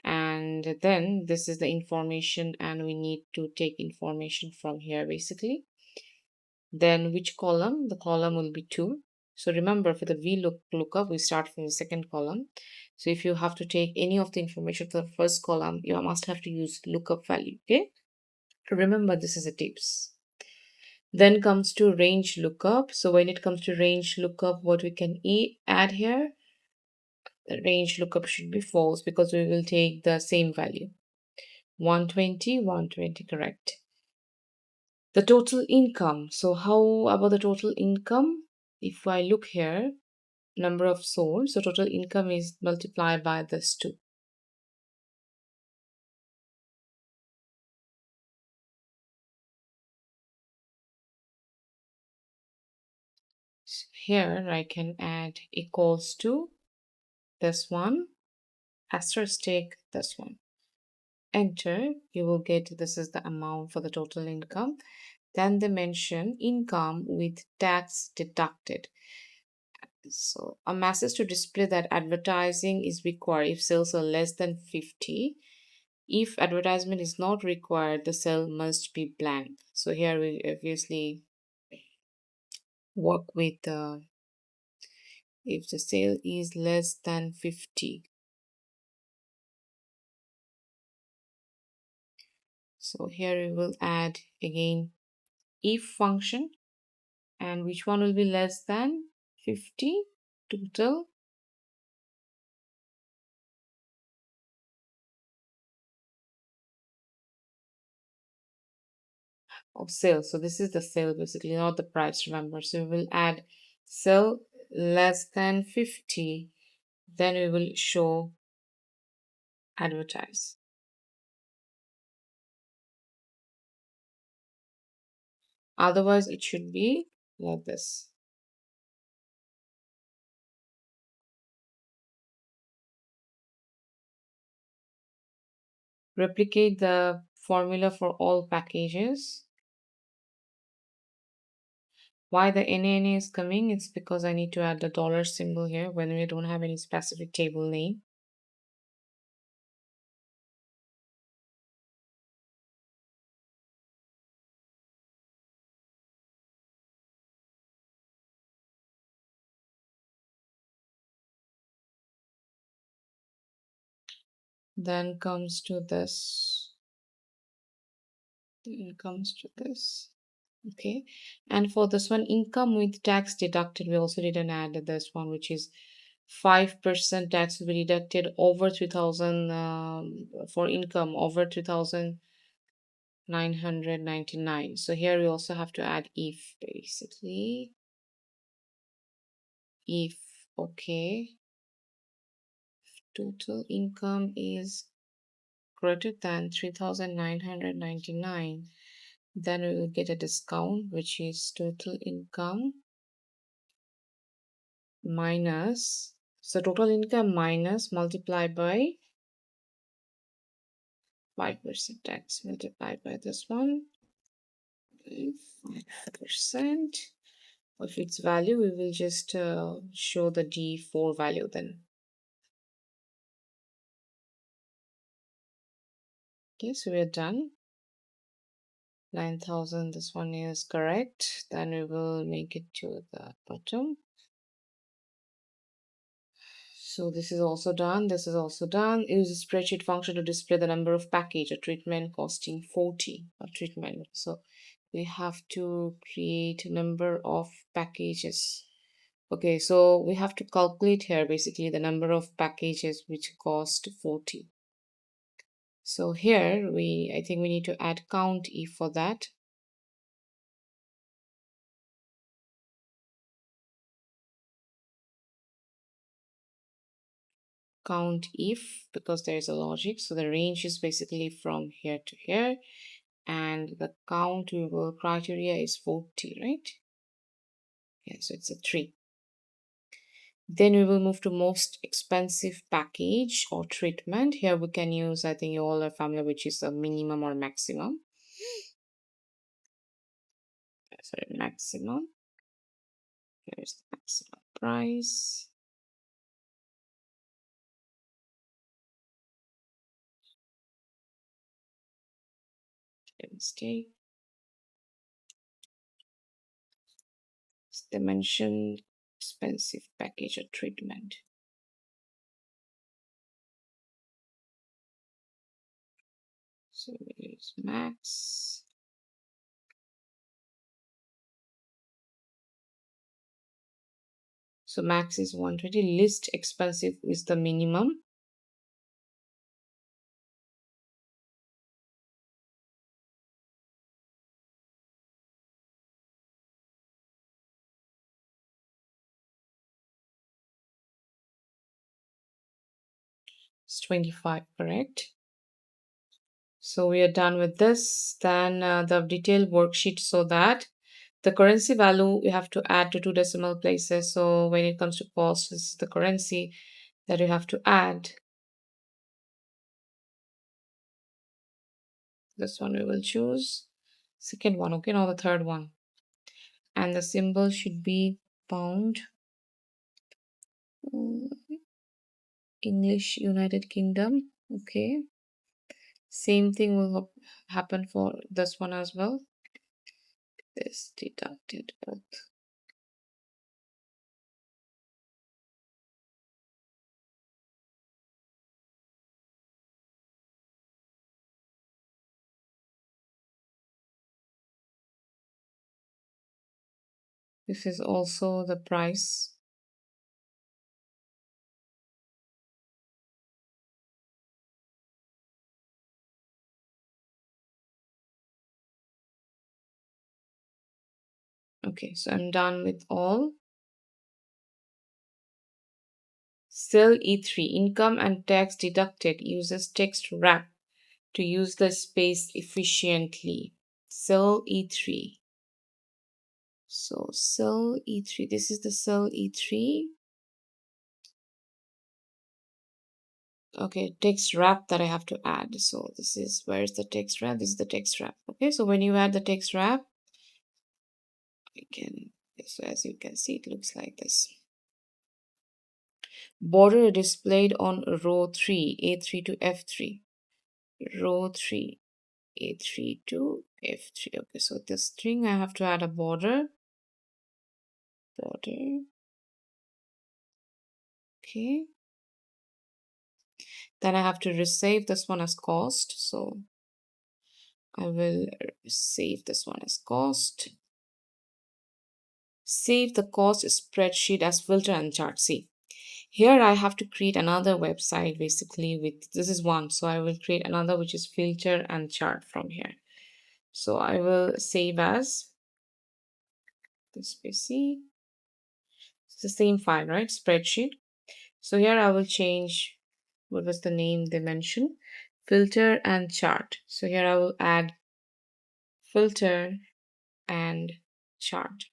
and then this is the information, and we need to take information from here basically. Then which column? The column will be 2. So remember, for the lookup, we start from the second column. So if you have to take any of the information for the first column, you must have to use lookup value. Okay, remember this is a tips. Then comes to range lookup. So when it comes to range lookup, what we can add here, the range lookup should be false because we will take the same value. 120, 120, correct. The total income. So how about the total income? If I look here, number of sold, so total income is multiplied by this 2. So here I can add equals to this one, asterisk this one. Enter, you will get this is the amount for the total income. Then they mention income with tax deducted. So a message to display that advertising is required if sales are less than 50. If advertisement is not required, the cell must be blank. So here we obviously work with if the sale is less than 50. So here we will add again if function, and which one will be less than 50 total. of sale. So this is the sale basically, not the price, remember. So we will add sell less than 50. Then we will show advertise. Otherwise, it should be like this. Replicate the formula for all packages. Why the NaNA is coming? It's because I need to add the dollar symbol here when we don't have any specific table name. Then comes to this. Then comes to this. Okay. And for this one, income with tax deducted, we also didn't add this one, which is 5% tax will be deducted over 3,000 for income over 3,999. So here we also have to add if basically. If, okay, total income is greater than 3,999, then we will get a discount, which is total income minus, so total income minus multiplied by 5% tax multiplied by this one, 5% of its value. We will just show the D4 value then. Okay, so we are done. 9,000, this one is correct. Then we will make it to the bottom. So this is also done. This is also done. Use a spreadsheet function to display the number of package or treatment costing 40 or treatment. So we have to create a number of packages. Okay, so we have to calculate here basically the number of packages which cost 40. So here I think we need to add 𝐿𝐻𝐿 for that. 𝐿𝐻𝐿, because there is a logic. So the range is basically from here to here, and the countable criteria is 40, right? Yeah, so it's a 3. Then we will move to most expensive package or treatment. Here we can use, I think you all are familiar, which is a minimum or maximum. Sorry, maximum. Here's the maximum price. Mistake. Dimension expensive package or treatment. So it's max. So max is 120. Least expensive is the minimum. It's 25, correct? So we are done with this. Then the detailed worksheet, so that the currency value we have to add to 2 decimal places. So when it comes to cost, this is the currency that you have to add. This one we will choose. Second one, okay, now the third one. And the symbol should be pound. English United Kingdom, okay. Same thing will happen for this one as well. This deducted both. This is also the price. Okay, so I'm done with all. Cell E3, income and tax deducted, uses text wrap to use the space efficiently. Cell E3. So cell E3, this is the cell E3. Okay, text wrap that I have to add. So this is, where's the text wrap? This is the text wrap. Okay, so when you add the text wrap, so as you can see, it looks like this. Border displayed on row 3, A3 to F3. Row 3, A3 to F3. Okay, so this string I have to add a border. Border. Okay. Then I have to resave this one as cost. So I will save this one as cost. Save the cost spreadsheet as filter and chart. See, here I have to create another website basically with, this is one. So I will create another which is filter and chart from here. So I will save as this PC. It's the same file, right? Spreadsheet. So here I will change, what was the name they mentioned? Filter and chart. So here I will add filter and chart.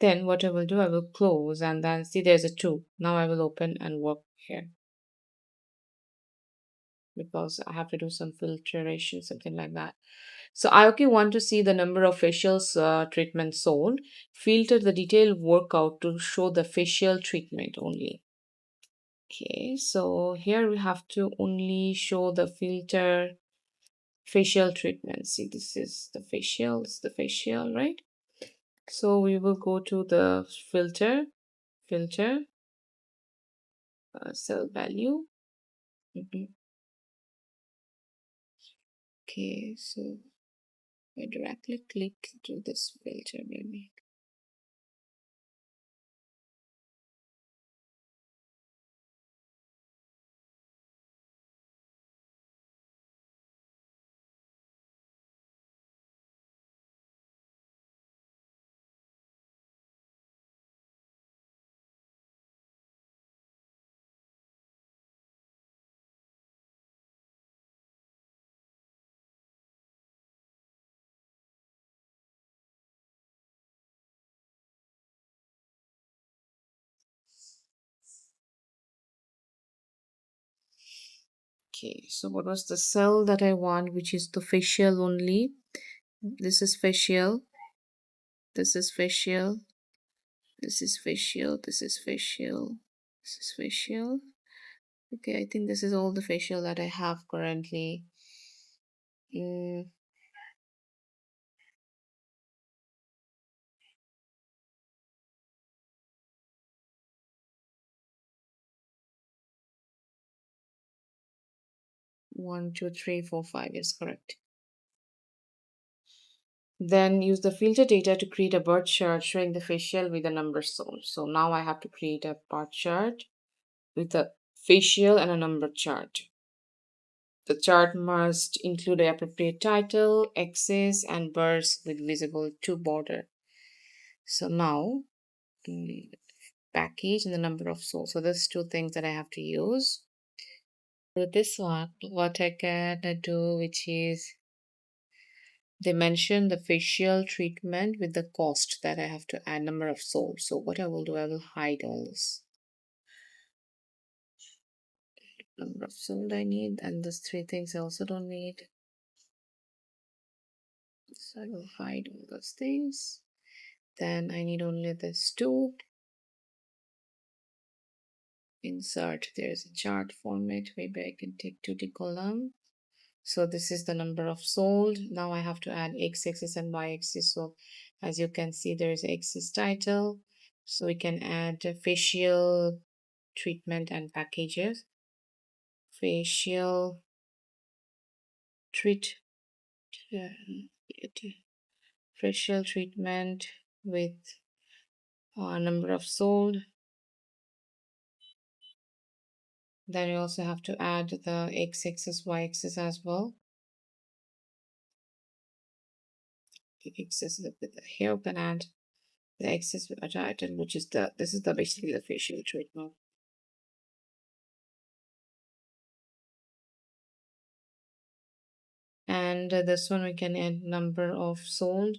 Then what I will do, I will close and then see there's a 2. Now I will open and work here because I have to do some filtration, something like that. So I want to see the number of facials treatment sold. Filter the detailed workout to show the facial treatment only. Okay, so here we have to only show the filter facial treatment. See, this is the facial, right? So we will go to the filter, cell value. Okay, so I directly click to this filter maybe. Okay, so what was the cell that I want, which is the facial only? This is facial, this is facial, this is facial, this is facial, this is facial. Okay, I think this is all the facial that I have currently. 1, 2, 3, 4, 5 is correct. Then use the filter data to create a bar chart showing the facial with the number sold. So now I have to create a bar chart with a facial and a number chart. The chart must include the appropriate title, axis, and bars with visible to border. So now, package and the number of sold. So there's 2 things that I have to use. So this one, what I can do, which is they mention the facial treatment with the cost that I have to add number of sold. So what I will do, I will hide all this. Number of sold I need, and these 3 things I also don't need. So I will hide all those things. Then I need only this 2. Insert, there's a chart format. Maybe I can take 2D column. So this is the number of sold. Now I have to add x-axis and y-axis. So as you can see, there is axis title. So we can add facial treatment and packages. Facial facial treatment with number of sold. Then you also have to add the x-axis, y-axis as well. the excess with the here we can add the excess with item, which is this is the basically the facial treatment. And this one we can add number of sold.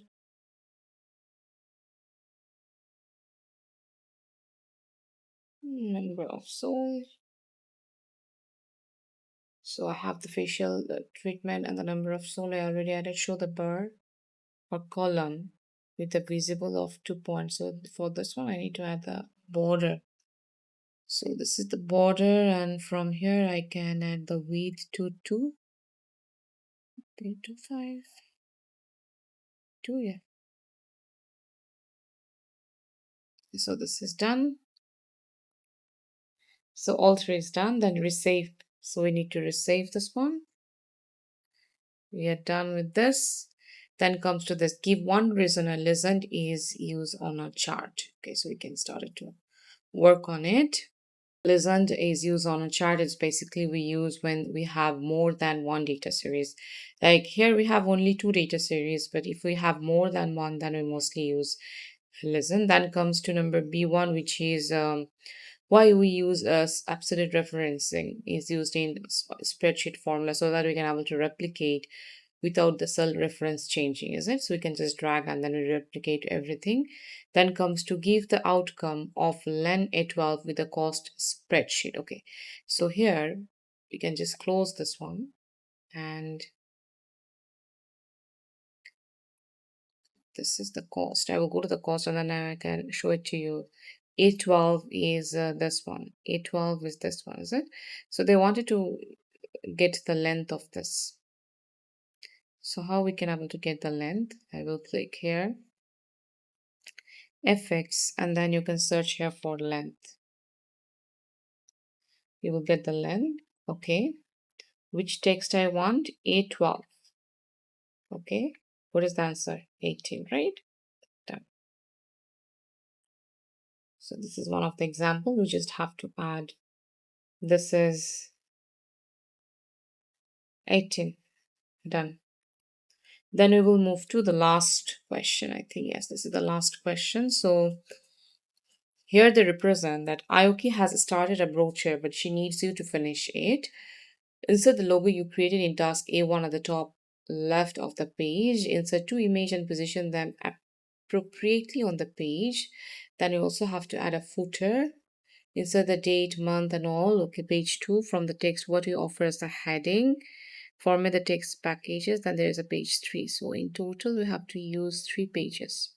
Number of sold. So I have the facial treatment and the number of sold. I already added. Show the bar or column with the visible of 2 points. So for this one, I need to add the border. So this is the border, and from here I can add the width to 2. Okay, 2, 5, 2, yeah. So this is done. So all 3 is done. Then resave. So we need to resave this one. We are done with this. Then comes to this. Give one reason a legend is used on a chart. Okay, so we can start it to work on it. Legend is used on a chart. It's basically we use when we have more than one data series. Like here we have only 2 data series, but if we have more than one, then we mostly use legend. Then comes to number B1, which is why we use absolute referencing is used in spreadsheet formula so that we can able to replicate without the cell reference changing, is it? So we can just drag and then we replicate everything. Then comes to give the outcome of len A12 with the cost spreadsheet. Okay, so here we can just close this one and this is the cost. I will go to the cost and then I can show it to you. A12 is this one. A12 is this one, is it? So they wanted to get the length of this. So how we can able to get the length? I will click here, FX, and then you can search here for length. You will get the length. Okay. Which text I want? A12. Okay. What is the answer? 18, right? Done. So this is one of the example. We just have to add. This is 18. Done. Then we will move to the last question. I think, yes, this is the last question. So here they represent that Aoki has started a brochure, but she needs you to finish it. Insert the logo you created in task A1 at the top left of the page. Insert 2 images and position them appropriately on the page. Then you also have to add a footer. Insert the date, month, and all. Okay, page 2 from the text, what you offer as the heading. Format the text packages. Then there is a page 3. So in total, we have to use 3 pages.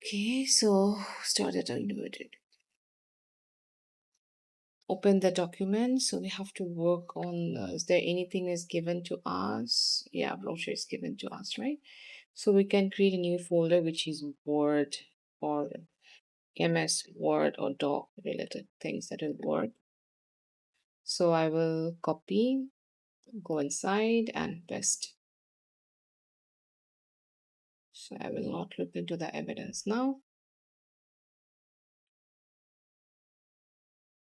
Okay, so start it inverted. Open the document. So we have to work on, is there anything is given to us? Yeah, brochure is given to us, right? So we can create a new folder, which is Word or MS Word or doc related things that will work. So I will copy, go inside and paste. So I will not look into the evidence now.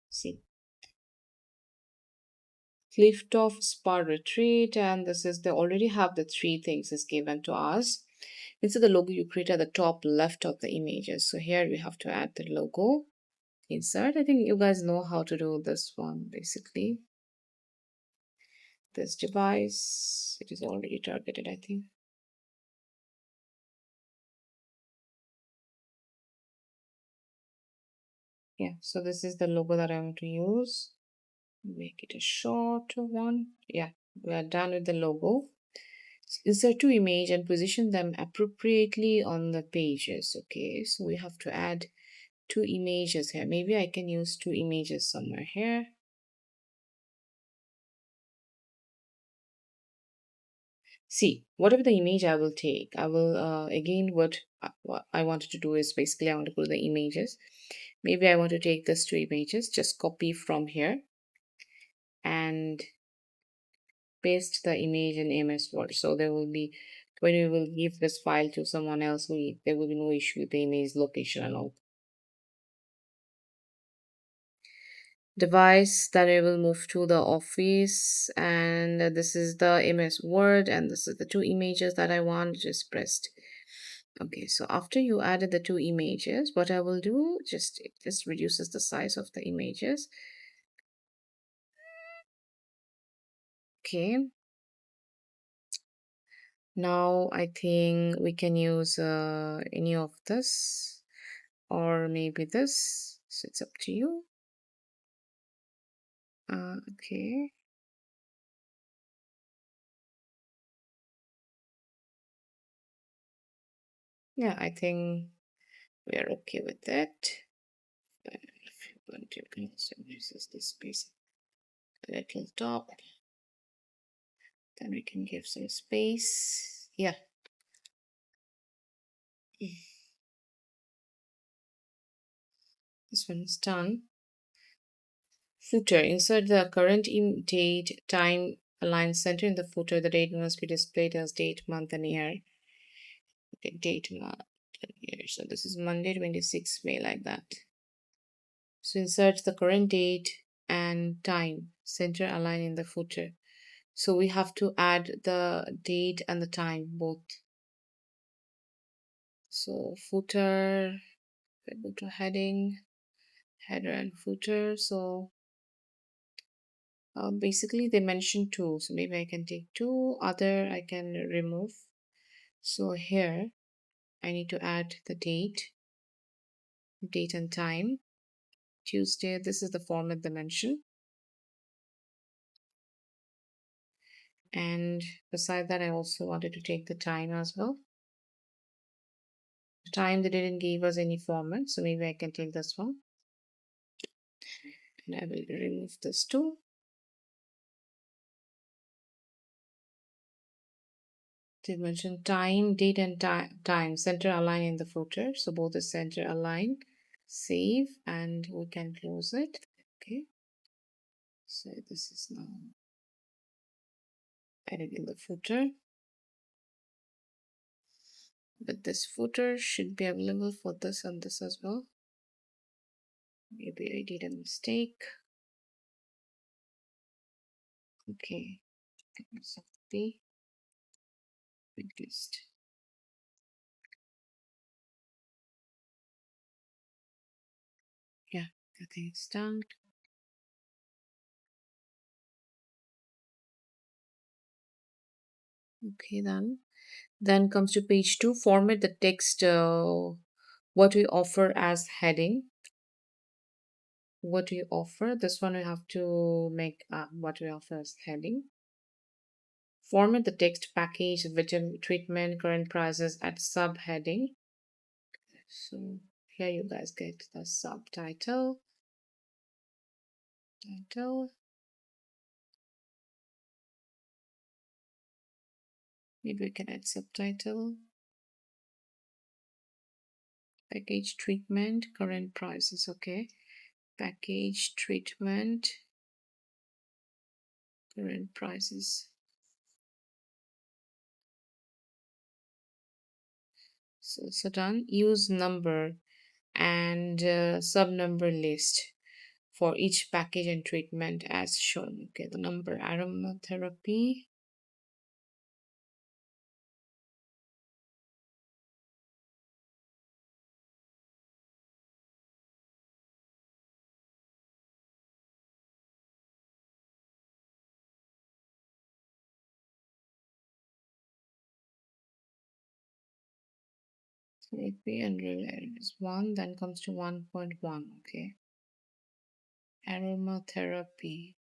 See. Clifftop Spa Retreat, and this is they already have the 3 things is given to us. Insert the logo you create at the top left of the images. So here we have to add the logo. Insert. I think you guys know how to do this one basically. This device, it is already targeted, I think. Yeah, so this is the logo that I want to use. Make it a short one. Yeah, we are done with the logo. Insert 2 images and position them appropriately on the pages. Okay, so we have to add 2 images here. Maybe I can use 2 images somewhere here. See, whatever the image I will take, I will again what I wanted to do is basically I want to put the images. Maybe I want to take these 2 images, just copy from here and paste the image in MS Word. So there will be, when we will give this file to someone else, there will be no issue with the image location and all. device. Then we will move to the office, and this is the MS Word, and this is the two images that I want. Just pressed. Okay, so after you added the two images, what I will do, it just reduces the size of the images. Okay, now I think we can use any of this or maybe this, so it's up to you. Okay, yeah, I think we are okay with it. If you want to use this space a little top, then we can give some space. Yeah. This one is done. Footer. Insert the current date, time, align center in the footer. The date must be displayed as date, month, and year. Okay, date, month, and year. So this is Monday, 26th May, like that. So insert the current date and time, center, align in the footer. So we have to add the date and the time both. So footer, go to heading, header and footer. So basically they mentioned two, so maybe I can take two, other I can remove. So here I need to add the date and time. Tuesday, this is the format they mentioned. And beside that, I also wanted to take the time as well. The time they didn't give us any format, so maybe I can take this one. And I will remove this too. They mentioned time, date, and time, center align in the footer. So both is center align, save, and we can close it. Okay. So this is now added in the footer. But this footer should be available for this and this as well. Maybe I did a mistake. Okay. The list. Yeah, I think it's done. Okay, then comes to page 2. Format the text. What we offer as heading. What we offer. This one we have to make what we offer as heading. Format the text package, vitamin treatment, current prices at subheading. So here you guys get the subtitle. Maybe we can add subtitle. Package treatment, current prices. Okay. Package treatment, current prices. So done. Use number and sub number list for each package and treatment as shown. Okay, the number aromatherapy. Therapy and real is 1, then comes to 1.1. Okay, aromatherapy.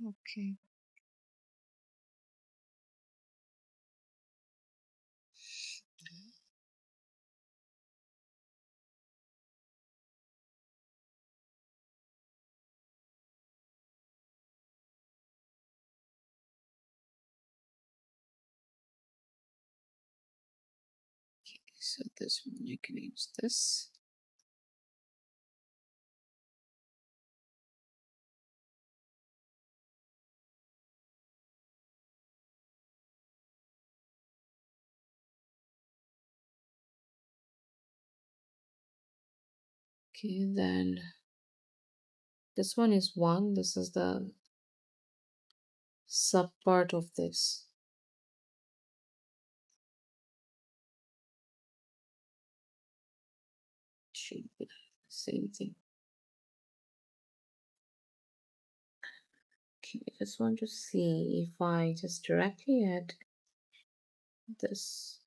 Okay. So this one you can use this. Okay, then this one is 1. This is the subpart of this. Should be the same thing. Okay, I just want to see if I just directly add this.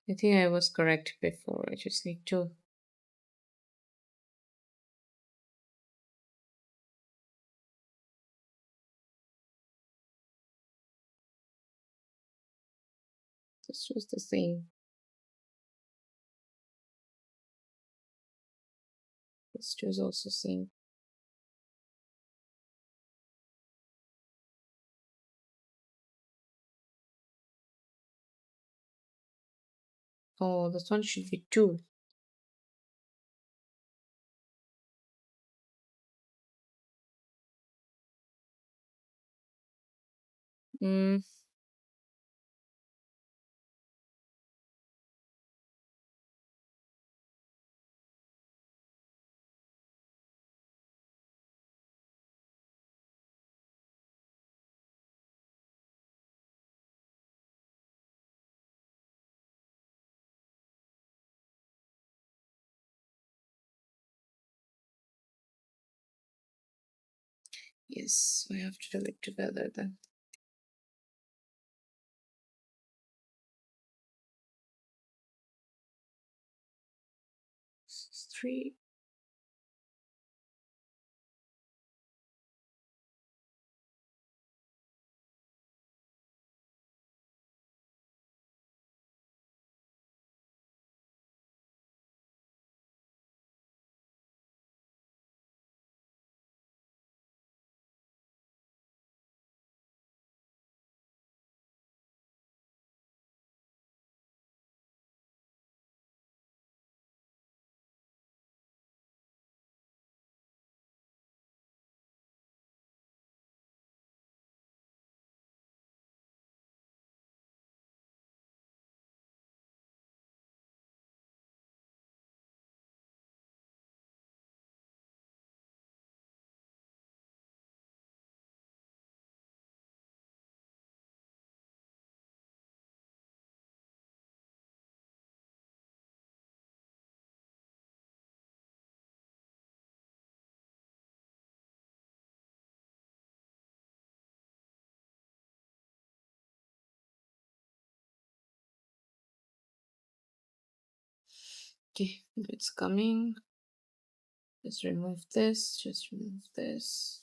I think I was correct before. I just need to. This was the same. This was also same. Oh, this one should be 2. Mm, yes, we have to do it together then. This is 3. Okay, it's coming. Just remove this. Just remove this.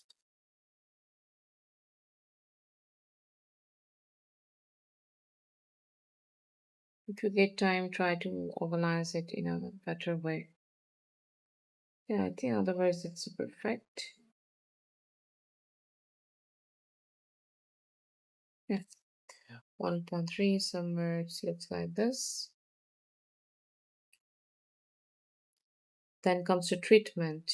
If you get time, try to organize it in a better way. Yeah, I think otherwise it's perfect. Yeah. 1.3 somewhere it looks like this. Then comes to treatment.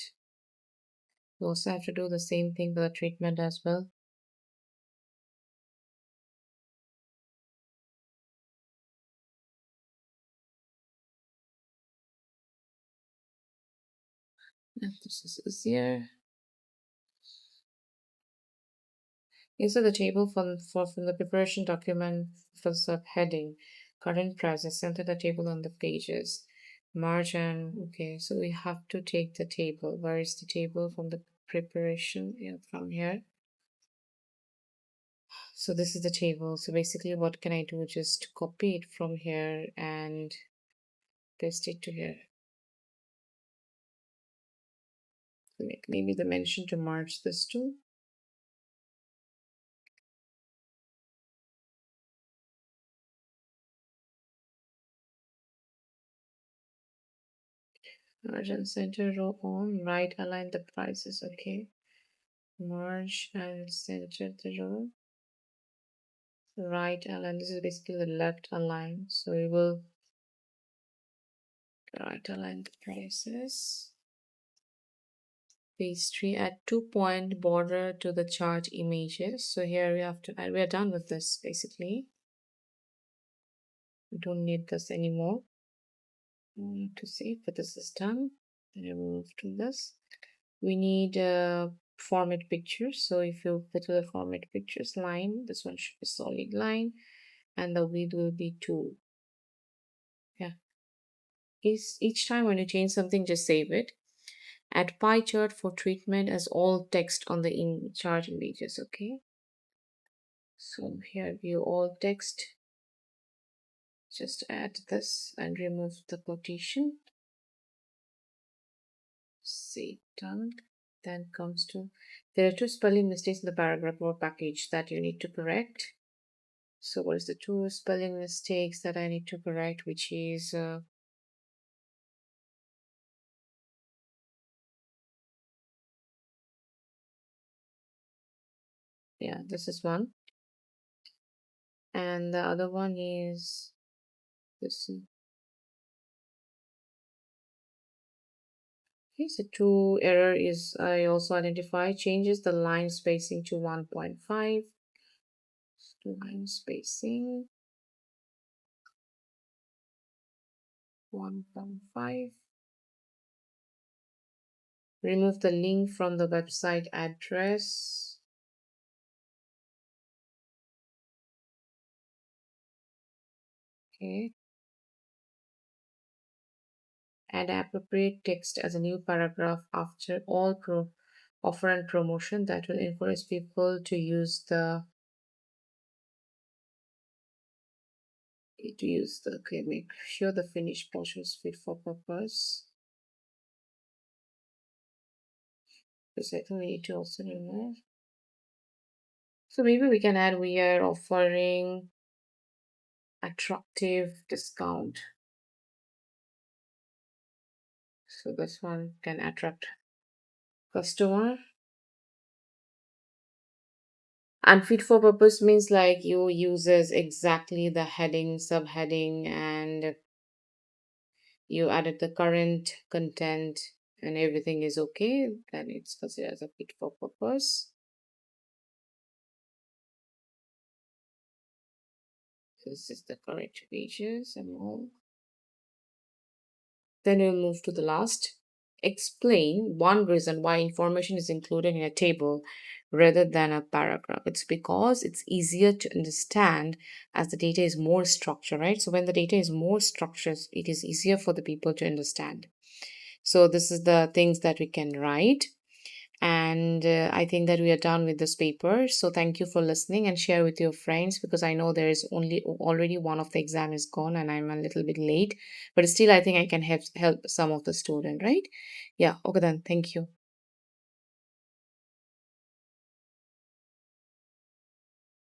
You also have to do the same thing for the treatment as well. And this is here. Inside the table from the preparation document for subheading, current prices, center the table on the pages. Margin, okay, so we have to take the table. Where is the table from the preparation? Yeah, from here. So this is the table. So basically what can I do? Just copy it from here and paste it to here. Make maybe the mention to merge this too. Merge and center row on, right align the prices, okay. Merge and center the row. right align. This is basically the left align. So we will right align the places. Page 3, add 2-point border to the chart images. So here we have to add, we are done with this basically. We don't need this anymore. To save, but this is done. Then we move to this. We need format pictures. So if you go to the format pictures line, this one should be solid line, and the width will be 2. Yeah. Each time when you change something, just save it. Add pie chart for treatment as all text on the chart images. Okay. So here view all text. Just add this and remove the quotation. Say done. Then comes to, there are 2 spelling mistakes in the paragraph or package that you need to correct. So what is the 2 spelling mistakes that I need to correct, which is yeah, this is one, and the other one is this. Okay, so 2 error is I also identify changes the line spacing to 1.5. Line spacing 1.5. Remove the link from the website address. Okay. Add appropriate text as a new paragraph after all offer and promotion that will encourage people to use the okay, make sure the finished portion is fit for purpose. The second we need to also remove. So maybe we can add we are offering attractive discount. So this one can attract customer. And fit for purpose means like you uses exactly the heading, subheading, and you added the current content and everything is okay, then it's considered as a fit for purpose. This is the correct pages and all. Then we'll move to the last. Explain one reason why information is included in a table rather than a paragraph. It's because it's easier to understand as the data is more structured, right? So when the data is more structured, it is easier for the people to understand. So this is the things that we can write. And I think that we are done with this paper. So thank you for listening and share with your friends, because I know there is already one of the exam is gone and I'm a little bit late, but still I think I can help some of the student, right? Yeah, okay then, thank you.